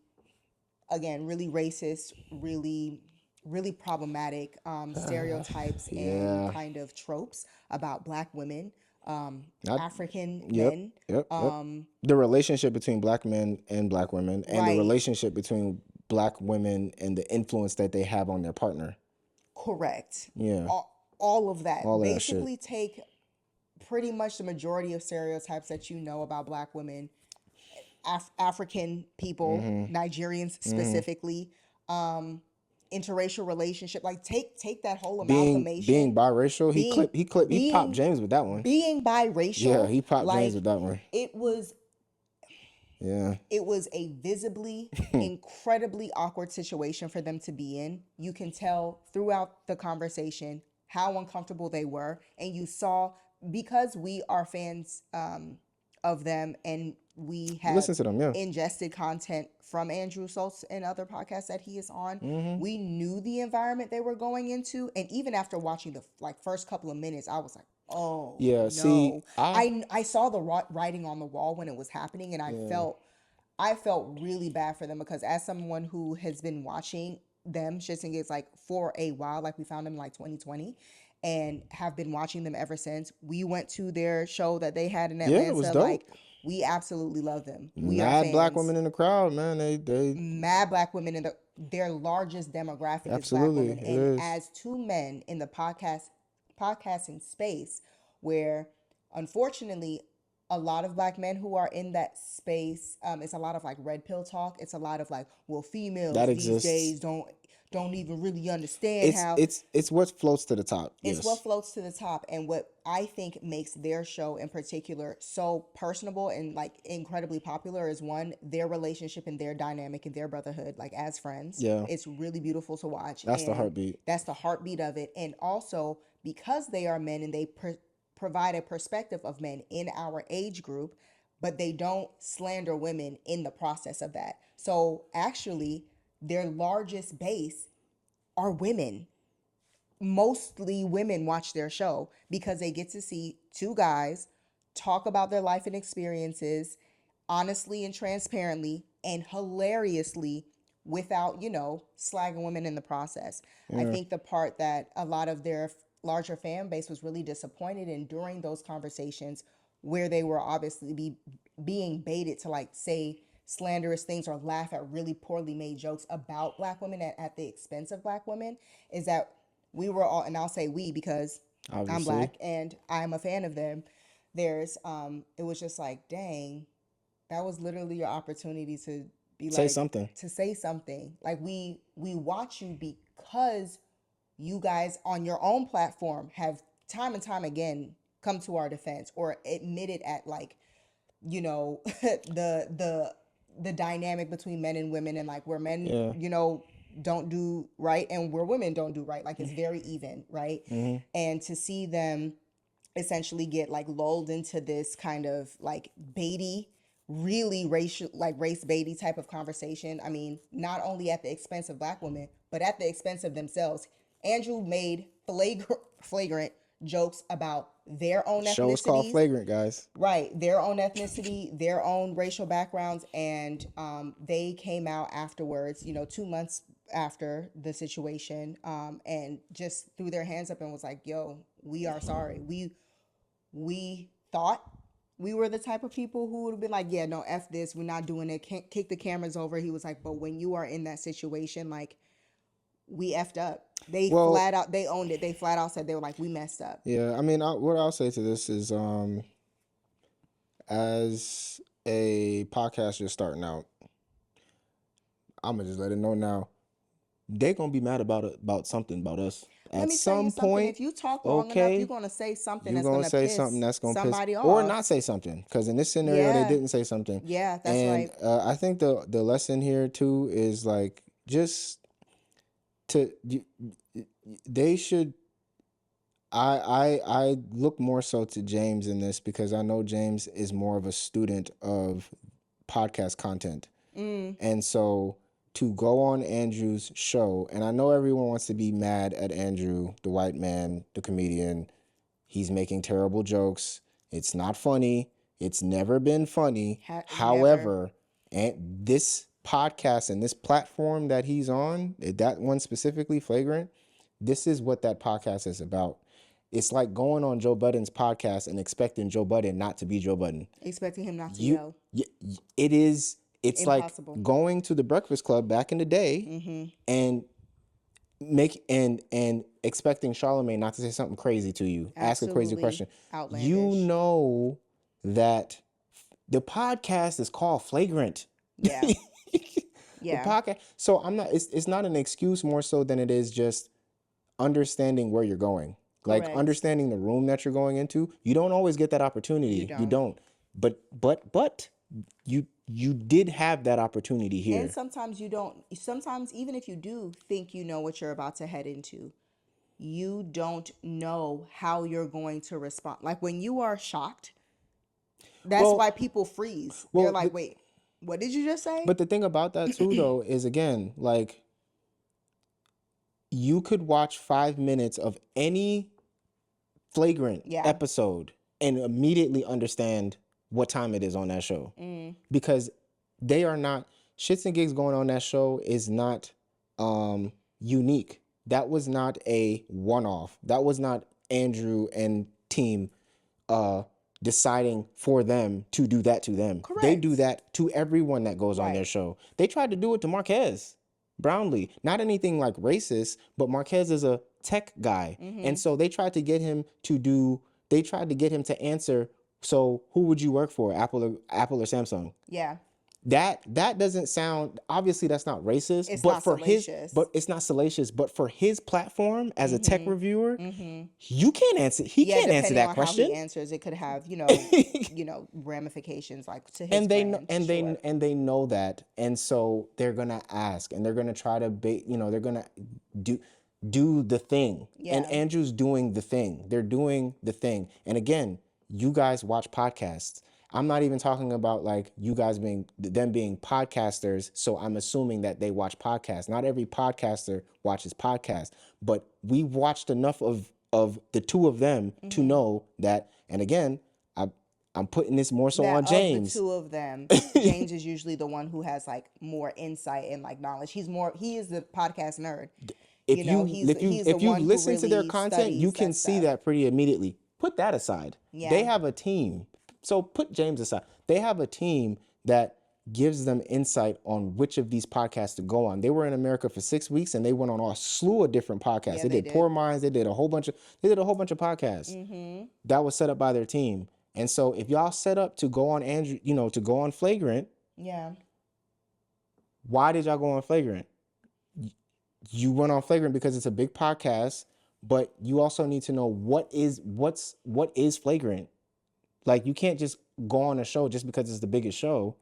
Speaker 2: again, really racist, really problematic stereotypes and
Speaker 1: Yeah.
Speaker 2: kind of tropes about black women,
Speaker 1: Not.
Speaker 2: African
Speaker 1: Yep.
Speaker 2: men.
Speaker 1: Yep. The relationship between black men and black women, and the
Speaker 2: Right,
Speaker 1: relationship between black women and the influence that they have on their partner.
Speaker 2: correct.
Speaker 1: Yeah.
Speaker 2: All of that.
Speaker 1: All of that shit.
Speaker 2: Basically, take pretty much the majority of stereotypes that you know about black women, African people, Nigerians specifically, interracial relationship. Like take that whole
Speaker 1: Being
Speaker 2: amalgamation.
Speaker 1: biracial,
Speaker 2: Being
Speaker 1: he popped
Speaker 2: being
Speaker 1: James with that one.
Speaker 2: being
Speaker 1: Yeah,
Speaker 2: biracial,
Speaker 1: he popped James
Speaker 2: like
Speaker 1: with that one.
Speaker 2: it was
Speaker 1: Yeah.
Speaker 2: it was a visibly incredibly awkward situation for them to be in. You can tell throughout the conversation how uncomfortable they were, and you saw, because we are fans of them, and we have
Speaker 1: Listen to them, yeah.
Speaker 2: ingested content from Andrew Schultz and other podcasts that he is on. We knew the environment they were going into, and even after watching the like first couple of minutes, I was like, oh
Speaker 1: Yeah, see,
Speaker 2: no. I saw the writing on the wall when it was happening, and I felt really bad for them, because as someone who has been watching them shits and gigs like for a while, like we found them in like 2020 and have been watching them ever since. We went to their show that they had in
Speaker 1: yeah, it was
Speaker 2: Atlanta.
Speaker 1: dope.
Speaker 2: Like, we absolutely love them. We are
Speaker 1: Mad black
Speaker 2: fans.
Speaker 1: women in the crowd, man. They
Speaker 2: Mad black women in their largest demographic is black
Speaker 1: absolutely
Speaker 2: women.
Speaker 1: it
Speaker 2: And
Speaker 1: is.
Speaker 2: as two men in the podcasting space, where unfortunately a lot of black men who are in that space, it's a lot of like red pill talk. It's a lot of like, well, females
Speaker 1: That
Speaker 2: these
Speaker 1: exists.
Speaker 2: days don't even really understand
Speaker 1: It's
Speaker 2: how.
Speaker 1: it's it's what floats to the top.
Speaker 2: It's what
Speaker 1: Yes.
Speaker 2: floats to the top, and what I think makes their show in particular so personable and like incredibly popular is, one, their relationship and their dynamic and their brotherhood, like as friends.
Speaker 1: Yeah.
Speaker 2: It's really beautiful to watch,
Speaker 1: That's the
Speaker 2: and
Speaker 1: heartbeat.
Speaker 2: that's the heartbeat of it. And also, because they are men and they provide a perspective of men in our age group, but they don't slander women in the process of that. So actually, their largest base are women. Mostly women watch their show because they get to see two guys talk about their life and experiences honestly and transparently and hilariously, without, slagging women in the process. I
Speaker 1: Yeah.
Speaker 2: think the part that a lot of their larger fan base was really disappointed in during those conversations, where they were obviously being baited to like say slanderous things or laugh at really poorly made jokes about black women at the expense of black women, is that we were all, and I'll say we because I'm
Speaker 1: Obviously.
Speaker 2: black and I'm a fan of them. It was just like, dang, that was literally your opportunity to be
Speaker 1: Say
Speaker 2: like,
Speaker 1: something.
Speaker 2: to say something. Like, we watch you because you guys on your own platform have time and time again come to our defense or admitted at like, the dynamic between men and women, and like where men,
Speaker 1: Yeah.
Speaker 2: don't do right and where women don't do right. Like, it's very even, right?
Speaker 1: Mm-hmm.
Speaker 2: And to see them essentially get like lulled into this kind of like baity, really racial, like race baity type of conversation. I mean, not only at the expense of black women, but at the expense of themselves. Andrew made flagrant jokes about their own
Speaker 1: Show is called
Speaker 2: ethnicities.
Speaker 1: Flagrant, guys.
Speaker 2: Right, their own ethnicity, their own racial backgrounds, and they came out afterwards, 2 months after the situation, and just threw their hands up and was like, "Yo, we are sorry. We thought we were the type of people who would have been like, yeah, no, f this, we're not doing it. Can't kick the cameras over." He was like, "But when you are in that situation, like, we effed up. They
Speaker 1: Well,
Speaker 2: flat out, they owned it. They flat out said they were like, we messed up.
Speaker 1: yeah. I mean, what I'll say to this is, as a podcaster starting out, I'm gonna just let it know now. They gonna be mad about something about us
Speaker 2: Let
Speaker 1: at
Speaker 2: me tell you
Speaker 1: some
Speaker 2: something.
Speaker 1: point.
Speaker 2: If you talk long enough, you're
Speaker 1: Okay,
Speaker 2: going to say something
Speaker 1: you
Speaker 2: that's
Speaker 1: gonna
Speaker 2: going to
Speaker 1: say something
Speaker 2: piss
Speaker 1: that's gonna piss
Speaker 2: somebody
Speaker 1: or
Speaker 2: off.
Speaker 1: not say something, because in this scenario they
Speaker 2: Yeah.
Speaker 1: didn't say something.
Speaker 2: Yeah, that's
Speaker 1: And
Speaker 2: right.
Speaker 1: I think the lesson here too is like, just to they should. I look more so to James in this, because I know James is more of a student of podcast content. And so to go on Andrew's show, and I know everyone wants to be mad at Andrew, the white man, the comedian. He's making terrible jokes. It's not funny. It's never been funny.
Speaker 2: Never.
Speaker 1: However, and this podcast and this platform that he's on, that one specifically, Flagrant, this is what that podcast is about. It's like going on Joe Budden's podcast and expecting Joe Budden not to be Joe Budden.
Speaker 2: Expecting him not to
Speaker 1: You,
Speaker 2: yell.
Speaker 1: it is. It's like
Speaker 2: Impossible.
Speaker 1: going to the Breakfast Club back in the day and expecting Charlemagne not to say something crazy to you, ask a crazy
Speaker 2: Absolutely
Speaker 1: question.
Speaker 2: outlandish.
Speaker 1: You know that the podcast is called Flagrant.
Speaker 2: Yeah.
Speaker 1: The
Speaker 2: Yeah.
Speaker 1: podcast. So I'm not. It's not an excuse, more so than it is just understanding where you're going. Like
Speaker 2: Correct.
Speaker 1: understanding the room that you're going into. You don't always get that opportunity. You don't. But you did have that opportunity here.
Speaker 2: And sometimes you don't. Sometimes even if you do think you know what you're about to head into, you don't know how you're going to respond. Like when you are shocked, that's
Speaker 1: Well-
Speaker 2: why people freeze.
Speaker 1: well,
Speaker 2: They're like, wait, what did you just say?
Speaker 1: But the thing about that too, though, is again, like, you could watch 5 minutes of any Flagrant
Speaker 2: Yeah.
Speaker 1: episode and immediately understand what time it is on that show. Because they are not, shits and gigs going on that show is not unique. That was not a one-off. That was not Andrew and team deciding for them to do that to them.
Speaker 2: Correct.
Speaker 1: They do that to everyone that goes on their
Speaker 2: Right.
Speaker 1: show. They tried to do it to Marquez Brownlee. Not anything like racist, but Marquez is a tech guy. And so they tried to get him to answer, so who would you work for, Apple or Samsung?
Speaker 2: Yeah.
Speaker 1: That doesn't sound, obviously that's not racist,
Speaker 2: It's
Speaker 1: but
Speaker 2: not
Speaker 1: for
Speaker 2: salacious.
Speaker 1: it's not salacious, but for his platform as a tech reviewer, you can't answer. He
Speaker 2: Yeah,
Speaker 1: can't answer
Speaker 2: depending
Speaker 1: that
Speaker 2: on
Speaker 1: question.
Speaker 2: how he answers, it could have, ramifications like to his
Speaker 1: And they
Speaker 2: brand.
Speaker 1: they know that, and so they're gonna ask, and they're gonna try to they're gonna do the thing. And
Speaker 2: Yeah.
Speaker 1: Andrew's doing the thing. They're doing the thing. And again, you guys watch podcasts. I'm not even talking about like you guys being podcasters. So I'm assuming that they watch podcasts. Not every podcaster watches podcasts, but we watched enough of the two of them to know that. And again, I'm putting this more so
Speaker 2: That
Speaker 1: on James.
Speaker 2: Of the two of them, James is usually the one who has like more insight and like knowledge. He is the podcast nerd.
Speaker 1: If
Speaker 2: he's
Speaker 1: if
Speaker 2: the
Speaker 1: you
Speaker 2: one who
Speaker 1: listen to their
Speaker 2: really
Speaker 1: content, you
Speaker 2: studies
Speaker 1: can
Speaker 2: that
Speaker 1: see
Speaker 2: stuff.
Speaker 1: that pretty immediately. Put that aside.
Speaker 2: Yeah.
Speaker 1: They have a team. So put James aside. They have a team that gives them insight on which of these podcasts to go on. They were in America for 6 weeks and they went on a slew of different podcasts.
Speaker 2: Yeah,
Speaker 1: they
Speaker 2: they
Speaker 1: did Poor Minds. They did a whole bunch of podcasts. That was set up by their team. And so if y'all set up to go on Andrew, to go on Flagrant,
Speaker 2: Yeah.
Speaker 1: why did y'all go on Flagrant? You went on Flagrant because it's a big podcast, but you also need to know what is Flagrant. Like, you can't just go on a show just because it's the biggest show.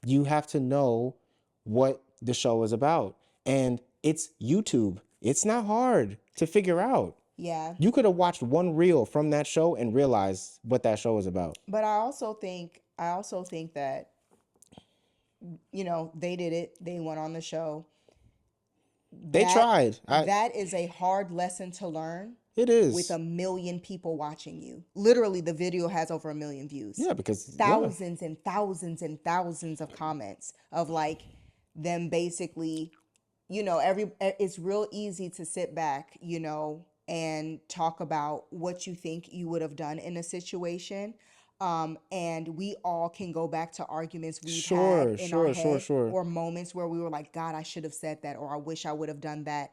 Speaker 1: You have to know what the show is about. And it's YouTube. It's not hard to figure out.
Speaker 2: Yeah.
Speaker 1: You could have watched one reel from that show and realized what that show is about.
Speaker 2: But I also think that they did it. They went on the show.
Speaker 1: They tried.
Speaker 2: That is a hard lesson to learn.
Speaker 1: It is.
Speaker 2: With 1 million people watching you. Literally, the video has over 1 million views.
Speaker 1: Yeah, because
Speaker 2: thousands and thousands and thousands of comments of like them basically, it's real easy to sit back, and talk about what you think you would have done in a situation. And we all can go back to arguments we've had in our head, or moments where we were like, God, I should have said that, or I wish I would have done that.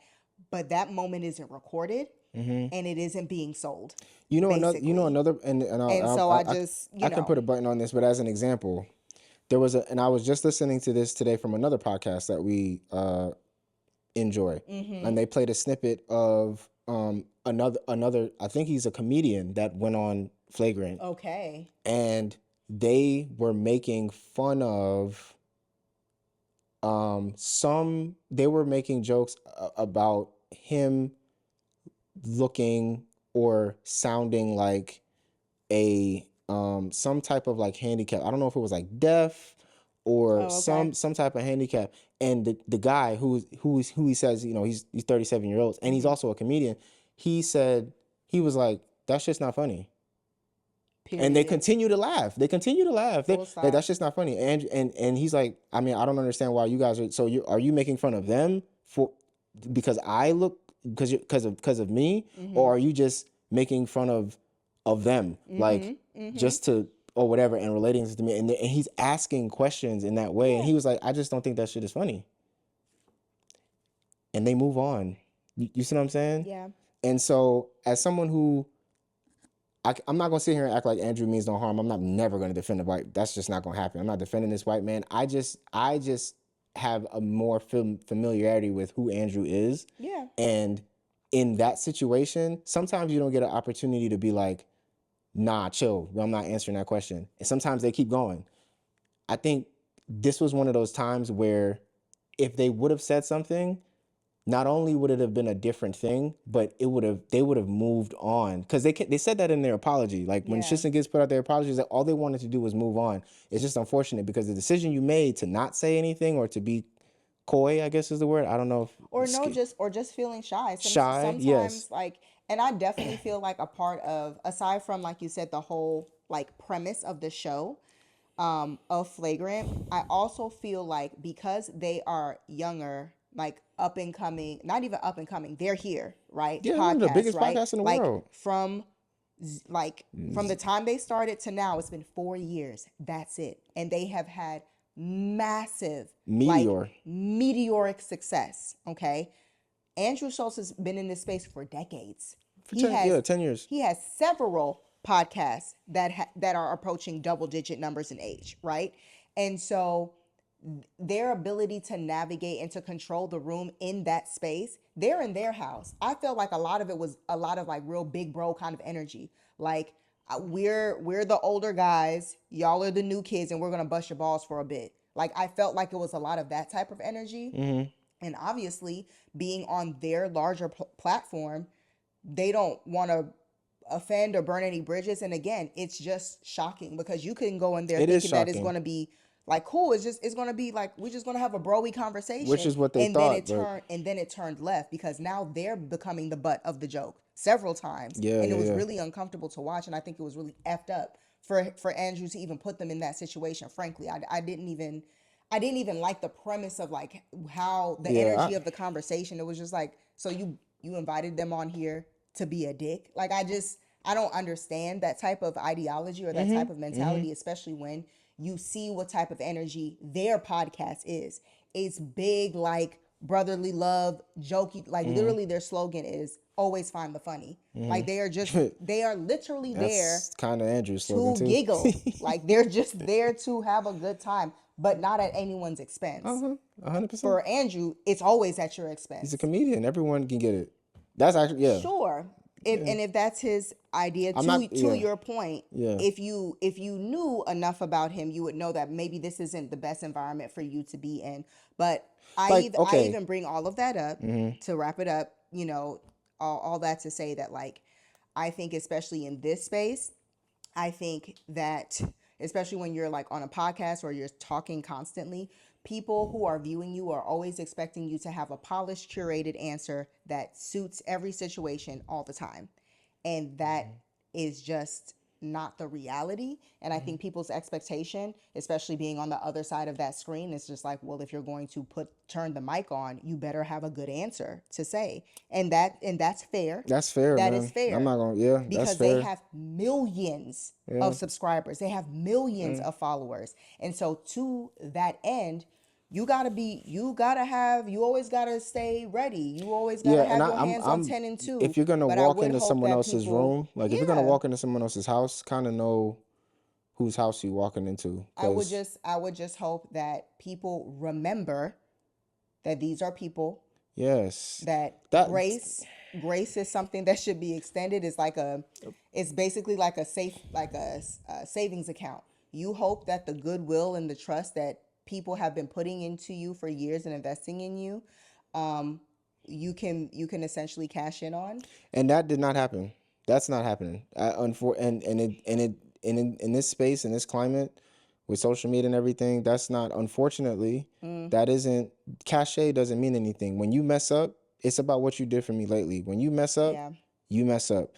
Speaker 2: but that moment isn't recorded and it isn't being sold,
Speaker 1: You know
Speaker 2: basically.
Speaker 1: another, and
Speaker 2: And so I just,
Speaker 1: I can put a button on this, but as an example, there was and I was just listening to this today from another podcast that we enjoy, and they played a snippet of another. I think he's a comedian that went on Flagrant,
Speaker 2: okay.
Speaker 1: and they were making fun of they were making jokes about him looking or sounding like a some type of like handicap. I don't know if it was like deaf or
Speaker 2: Oh, okay.
Speaker 1: some type of handicap. And the guy who he says, you know, he's 37 years old and he's also a comedian. He said he was like, that's just not funny. And they
Speaker 2: Period.
Speaker 1: continue to laugh. They continue to laugh.
Speaker 2: Full
Speaker 1: Like,
Speaker 2: stop.
Speaker 1: that's just not funny. And he's like, I mean, I don't understand why you guys are. So are you making fun of them for because I look because of me, or are you just making fun of them like just to or whatever and relating to me? And he's asking questions in that way, and he was like, I just don't think that shit is funny. And they move on. You see what I'm saying?
Speaker 2: Yeah.
Speaker 1: And so as someone who I'm not gonna sit here and act like Andrew means no harm. I'm not never gonna defend a white. That's just not gonna happen. I'm not defending this white man. I just have a more familiarity with who Andrew is.
Speaker 2: Yeah.
Speaker 1: And in that situation, sometimes you don't get an opportunity to be like, nah, chill. I'm not answering that question. And sometimes they keep going. I think this was one of those times where if they would have said something, not only would it have been a different thing, but they would have moved on, because they said that in their apology. Like when Shits and Gigs put out their apologies, that all they wanted to do was move on. It's just unfortunate because the decision you made to not say anything or to be coy, I guess is the word. I don't know if
Speaker 2: Or no, just feeling shy.
Speaker 1: shy. Yes.
Speaker 2: Sometimes like, and I definitely feel like a part of, aside from like you said, the whole like premise of the show, of Flagrant, I also feel like because they are younger, like up and coming, not even up and coming, they're here, right?
Speaker 1: Yeah, one of the
Speaker 2: Podcasts,
Speaker 1: biggest
Speaker 2: right?
Speaker 1: podcasts in the
Speaker 2: Like
Speaker 1: world.
Speaker 2: from the time they started to now, it's been 4 years. That's it. And they have had massive,
Speaker 1: Meteor.
Speaker 2: like meteoric success. Okay. Andrew Schultz has been in this space for decades.
Speaker 1: For 10 years.
Speaker 2: He has several podcasts that are approaching double-digit numbers in age, right? And so their ability to navigate and to control the room in that space, they're in their house. I felt like a lot of it was a lot of like real big bro kind of energy. Like we're the older guys, y'all are the new kids, and we're gonna bust your balls for a bit. Like I felt like it was a lot of that type of energy. And obviously, being on their larger platform, they don't want to offend or burn any bridges. And again, it's just shocking because you can go in there
Speaker 1: It is
Speaker 2: thinking that it's
Speaker 1: shocking.
Speaker 2: going to be like cool. It's going to be like we're just going to have a broy conversation,
Speaker 1: Which is what they
Speaker 2: and
Speaker 1: thought,
Speaker 2: then it turned left because now they're becoming the butt of the joke several times,
Speaker 1: Yeah,
Speaker 2: and it
Speaker 1: yeah,
Speaker 2: was
Speaker 1: yeah.
Speaker 2: really uncomfortable to watch. And I think it was really effed up for Andrew to even put them in that situation. Frankly, I didn't even like the premise of like how the energy of the conversation. It was just like, so you invited them on here to be a dick. Like I don't understand that type of ideology or that type of mentality, especially when you see what type of energy their podcast is. It's big, like brotherly love, jokey, like literally their slogan is always find the funny. Like they are literally there
Speaker 1: That's kind of Andrew's slogan
Speaker 2: to
Speaker 1: too.
Speaker 2: giggle. Like they're just there to have a good time, but not at anyone's expense.
Speaker 1: 100%.
Speaker 2: For Andrew, it's always at your
Speaker 1: He's a
Speaker 2: expense.
Speaker 1: comedian. Everyone can get it. That's actually
Speaker 2: Sure. And if that's his idea, to your point, if you knew enough about him, you would know that maybe this isn't the best environment for you to be in. But I even bring all of that up to wrap it up, all that to say that like I think especially in this space, I think that especially when you're like on a podcast or you're talking constantly, people who are viewing you are always expecting you to have a polished, curated answer that suits every situation all the time. And that is just not the reality. And I think people's expectation, especially being on the other side of that screen, is just like, well, if you're going to turn the mic on, you better have a good answer to say. And that's fair.
Speaker 1: That's fair,
Speaker 2: That
Speaker 1: man.
Speaker 2: is fair.
Speaker 1: I'm not gonna. Yeah, that's
Speaker 2: Because
Speaker 1: fair.
Speaker 2: they have millions of subscribers. They have millions of followers. And so to that end, you always gotta stay ready. You always
Speaker 1: Yeah,
Speaker 2: gotta
Speaker 1: and
Speaker 2: have your hands on
Speaker 1: I'm
Speaker 2: 10 and 2.
Speaker 1: if you're gonna
Speaker 2: But I
Speaker 1: walk
Speaker 2: would
Speaker 1: into
Speaker 2: hope
Speaker 1: someone
Speaker 2: that
Speaker 1: else's
Speaker 2: people,
Speaker 1: room, like if you're gonna
Speaker 2: yeah,
Speaker 1: walk into someone else's house, kind of know whose house you walking into, because
Speaker 2: I would just hope that people remember that these are people,
Speaker 1: yes,
Speaker 2: that
Speaker 1: that
Speaker 2: grace is something that should be extended. It's basically like a savings account. You hope that the goodwill and the trust that people have been putting into you for years and investing in you, um, you can essentially cash in on.
Speaker 1: and that did not happen. That's not happening. In this space, in this climate, with social media and everything, that's not, unfortunately, that isn't, cachet doesn't mean anything. When you mess up, it's about what you did for me lately. When you mess up,
Speaker 2: Yeah.
Speaker 1: you mess up.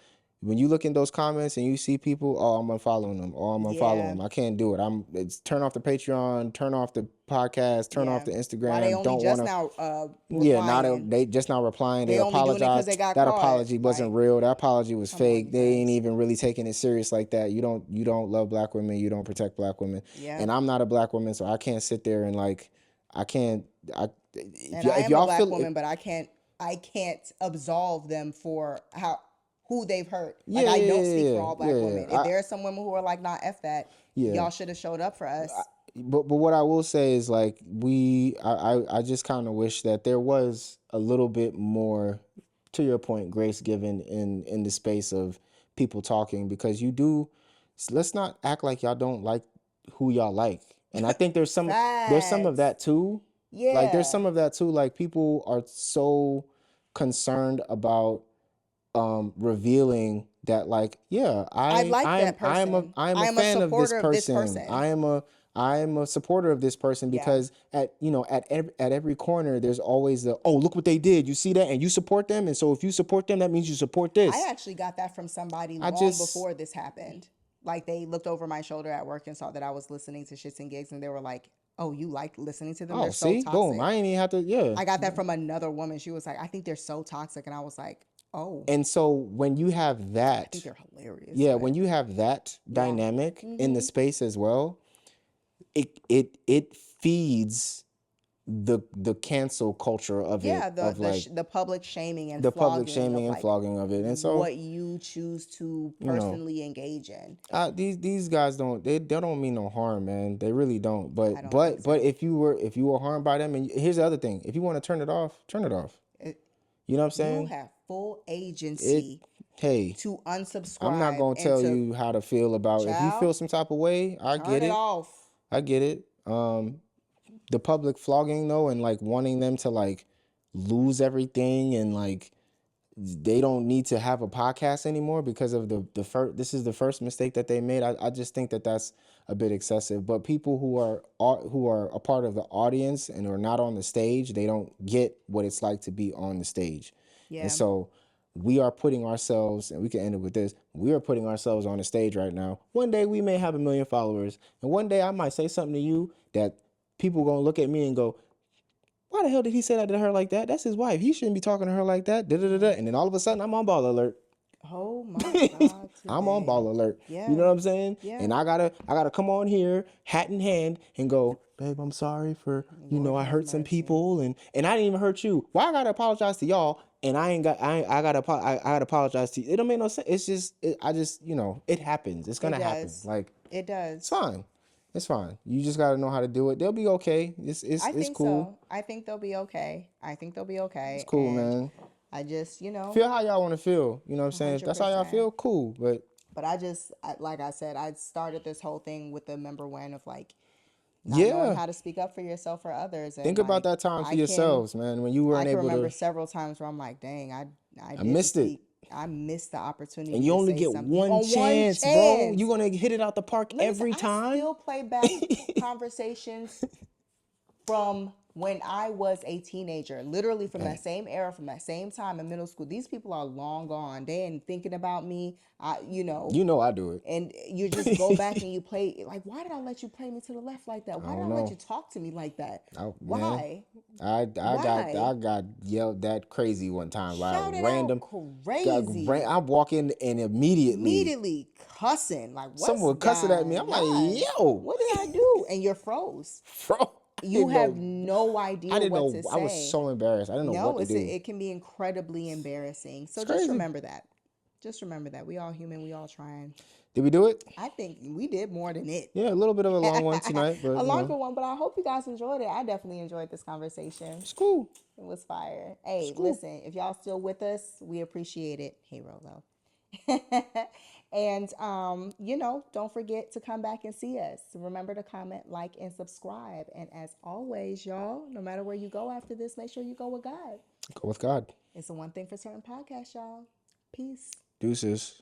Speaker 1: When you look in those comments and you see people, oh, I'm unfollowing them, oh, I'm unfollowing
Speaker 2: Yeah.
Speaker 1: them. I can't do it. It's turn off the Patreon, turn off the podcast, turn off
Speaker 2: Yeah.
Speaker 1: the
Speaker 2: Why they
Speaker 1: Instagram.
Speaker 2: only
Speaker 1: Don't
Speaker 2: just
Speaker 1: want to.
Speaker 2: now
Speaker 1: Yeah, now
Speaker 2: replying?
Speaker 1: they just not replying. They
Speaker 2: They only doing it because
Speaker 1: apologize.
Speaker 2: they got
Speaker 1: That
Speaker 2: caught.
Speaker 1: apology wasn't
Speaker 2: Like,
Speaker 1: real. That apology was
Speaker 2: come on,
Speaker 1: fake.
Speaker 2: you
Speaker 1: They ain't
Speaker 2: guys.
Speaker 1: even really taking it serious like that. You don't love black women. You don't protect black women.
Speaker 2: Yeah.
Speaker 1: And I'm not a black woman, so I can't sit there and like, I can't.
Speaker 2: And I
Speaker 1: If
Speaker 2: am a
Speaker 1: y'all
Speaker 2: black
Speaker 1: feel
Speaker 2: woman, but I can't absolve them for who they've hurt. Like,
Speaker 1: yeah,
Speaker 2: I
Speaker 1: yeah,
Speaker 2: don't speak for
Speaker 1: yeah,
Speaker 2: all
Speaker 1: yeah,
Speaker 2: black
Speaker 1: yeah.
Speaker 2: women. If there are some women who are like, nah, F that,
Speaker 1: Yeah.
Speaker 2: y'all should have showed up for us.
Speaker 1: But what I will say is like I just kind of wish that there was a little bit more, to your point, grace given in the space of people talking, because you do. Let's not act like y'all don't like who y'all like, and I think there's some of
Speaker 2: Facts.
Speaker 1: that too. Like there's
Speaker 2: Yeah.
Speaker 1: some of that too. Like people are so concerned about revealing that, like, yeah,
Speaker 2: I like that person.
Speaker 1: I am
Speaker 2: I
Speaker 1: a
Speaker 2: am a
Speaker 1: fan of this
Speaker 2: supporter of this
Speaker 1: person.
Speaker 2: person.
Speaker 1: I am a supporter of this person,
Speaker 2: Yeah.
Speaker 1: because at every corner there's always the, oh, look what they did, you see that, and you support them, and so if you support them, that means you support
Speaker 2: I
Speaker 1: this.
Speaker 2: actually got that from somebody
Speaker 1: I
Speaker 2: long
Speaker 1: just
Speaker 2: before this happened. Like, they looked over my shoulder at work and saw that I was listening to Shits and Gigs, and they were like, "Oh, you like listening to them? They're
Speaker 1: oh,
Speaker 2: so
Speaker 1: see, boom,
Speaker 2: toxic."
Speaker 1: I ain't even have to, yeah.
Speaker 2: I got that from another woman. She was like, "I think they're so toxic," and I was like, "Oh,
Speaker 1: And so when you have
Speaker 2: I think
Speaker 1: that,
Speaker 2: they're hilarious."
Speaker 1: yeah,
Speaker 2: But
Speaker 1: when you have that
Speaker 2: yeah,
Speaker 1: dynamic in the space as well, it feeds the cancel culture of it,
Speaker 2: yeah,
Speaker 1: of like
Speaker 2: the public shaming and
Speaker 1: the public
Speaker 2: flogging of
Speaker 1: shaming and
Speaker 2: like
Speaker 1: flogging of it. And so,
Speaker 2: what you choose to
Speaker 1: you know,
Speaker 2: personally engage in.
Speaker 1: these guys they don't mean no harm, man. They really don't.
Speaker 2: I
Speaker 1: But
Speaker 2: don't think
Speaker 1: but
Speaker 2: so.
Speaker 1: if you were harmed by them, and here's the other thing: if you want to turn it off, turn it off.
Speaker 2: It,
Speaker 1: You know what I'm
Speaker 2: you
Speaker 1: saying?
Speaker 2: have full
Speaker 1: It
Speaker 2: agency
Speaker 1: Hey,
Speaker 2: to
Speaker 1: I'm not
Speaker 2: unsubscribe
Speaker 1: gonna
Speaker 2: and
Speaker 1: tell
Speaker 2: to,
Speaker 1: you how to feel about, if you
Speaker 2: child,
Speaker 1: feel some type of way. I
Speaker 2: turn
Speaker 1: get
Speaker 2: it
Speaker 1: it.
Speaker 2: off.
Speaker 1: I get it. The public flogging though, and like wanting them to like lose everything, and like they don't need to have a podcast anymore because of the first, this is the first mistake that they made. I just think that that's a bit excessive. But people who are a part of the audience and are not on the stage, they don't get what it's like to be on the stage. And
Speaker 2: Yeah.
Speaker 1: so we are putting ourselves, and we can end it with this, we are putting ourselves on the stage right now. One day we may have 1 million followers, and one day I might say something to you that people gonna look at me and go, why the hell did he say that to her like that? That's his wife. He shouldn't be talking to her like that. Da, da, da, da. And then all of a sudden, I'm on ball alert.
Speaker 2: Oh my God,
Speaker 1: I'm on
Speaker 2: today.
Speaker 1: ball alert. You
Speaker 2: Yeah.
Speaker 1: know what I'm saying?
Speaker 2: Yeah.
Speaker 1: And I gotta come on here, hat in hand, and go, babe, I'm sorry for,
Speaker 2: Lord
Speaker 1: I
Speaker 2: have
Speaker 1: hurt some
Speaker 2: mercy.
Speaker 1: people, and I didn't even hurt you. Why I gotta apologize to y'all? And I gotta apologize to you. It don't make no sense. It's just, I just, it happens. It's
Speaker 2: It
Speaker 1: gonna happen.
Speaker 2: does.
Speaker 1: Like,
Speaker 2: It
Speaker 1: it's
Speaker 2: does.
Speaker 1: fine. It's fine. You just gotta know how to do it. They'll be okay.
Speaker 2: I
Speaker 1: It's
Speaker 2: think
Speaker 1: cool.
Speaker 2: so. I think they'll be okay. I think they'll be
Speaker 1: It's
Speaker 2: okay.
Speaker 1: cool,
Speaker 2: And
Speaker 1: man.
Speaker 2: I just,
Speaker 1: Feel how y'all want to feel. You know what I'm saying? If that's how y'all
Speaker 2: 100%.
Speaker 1: feel, cool. But
Speaker 2: But like I said, I started this whole thing with the number one of like not knowing
Speaker 1: yeah,
Speaker 2: how to speak up for yourself or others. And
Speaker 1: think about
Speaker 2: like,
Speaker 1: that time for
Speaker 2: I can,
Speaker 1: yourselves, man, when you
Speaker 2: I
Speaker 1: weren't
Speaker 2: can
Speaker 1: able
Speaker 2: remember
Speaker 1: to.
Speaker 2: several times where I'm like, dang, I
Speaker 1: I
Speaker 2: didn't
Speaker 1: missed it.
Speaker 2: speak. I missed the
Speaker 1: And
Speaker 2: opportunity
Speaker 1: you
Speaker 2: to
Speaker 1: only
Speaker 2: say
Speaker 1: get
Speaker 2: something
Speaker 1: one
Speaker 2: on one
Speaker 1: chance, bro.
Speaker 2: chance.
Speaker 1: You're gonna hit it out the park
Speaker 2: Let me say,
Speaker 1: every
Speaker 2: I
Speaker 1: time.
Speaker 2: still play back conversations from when I was a teenager, literally from that
Speaker 1: Hey,
Speaker 2: same era, from that same time in middle school. These people are long gone. They ain't thinking about me.
Speaker 1: you know I do
Speaker 2: And you just go back
Speaker 1: it.
Speaker 2: and you play. Like, why did I let you play me to the left like that?
Speaker 1: I
Speaker 2: Why did
Speaker 1: don't
Speaker 2: I let
Speaker 1: know.
Speaker 2: you talk to me like that?
Speaker 1: Man,
Speaker 2: Why?
Speaker 1: I
Speaker 2: Why?
Speaker 1: got yelled that crazy one time by a
Speaker 2: Shouted out
Speaker 1: random.
Speaker 2: crazy.
Speaker 1: I'm walking and immediately
Speaker 2: Immediately cussing. Like, what's
Speaker 1: someone cussing at me. I'm
Speaker 2: going
Speaker 1: like,
Speaker 2: on?
Speaker 1: yo,
Speaker 2: What did I do? And you're froze.
Speaker 1: bro.
Speaker 2: You
Speaker 1: didn't
Speaker 2: have
Speaker 1: know.
Speaker 2: no
Speaker 1: I
Speaker 2: idea
Speaker 1: didn't
Speaker 2: what
Speaker 1: know.
Speaker 2: to
Speaker 1: I was
Speaker 2: say.
Speaker 1: so embarrassed. I didn't know what
Speaker 2: No,
Speaker 1: to do.
Speaker 2: it can be incredibly embarrassing.
Speaker 1: It's
Speaker 2: So just
Speaker 1: crazy.
Speaker 2: remember that. Just remember that. We all human, we all trying.
Speaker 1: Did we do it?
Speaker 2: I think we did more than it.
Speaker 1: Yeah, a little bit of a long one tonight, but
Speaker 2: A longer one, but I hope you guys enjoyed it. I definitely enjoyed this conversation.
Speaker 1: it's cool.
Speaker 2: It was fire.
Speaker 1: It's
Speaker 2: Hey,
Speaker 1: cool.
Speaker 2: listen, if y'all still with us, we appreciate it. Hey, Rolo. And don't forget to come back and see us. Remember to comment, like, and subscribe. And as always, y'all, no matter where you go after this, make sure you go with God.
Speaker 1: Go with God.
Speaker 2: It's the one thing for certain podcasts, y'all. Peace.
Speaker 1: Deuces.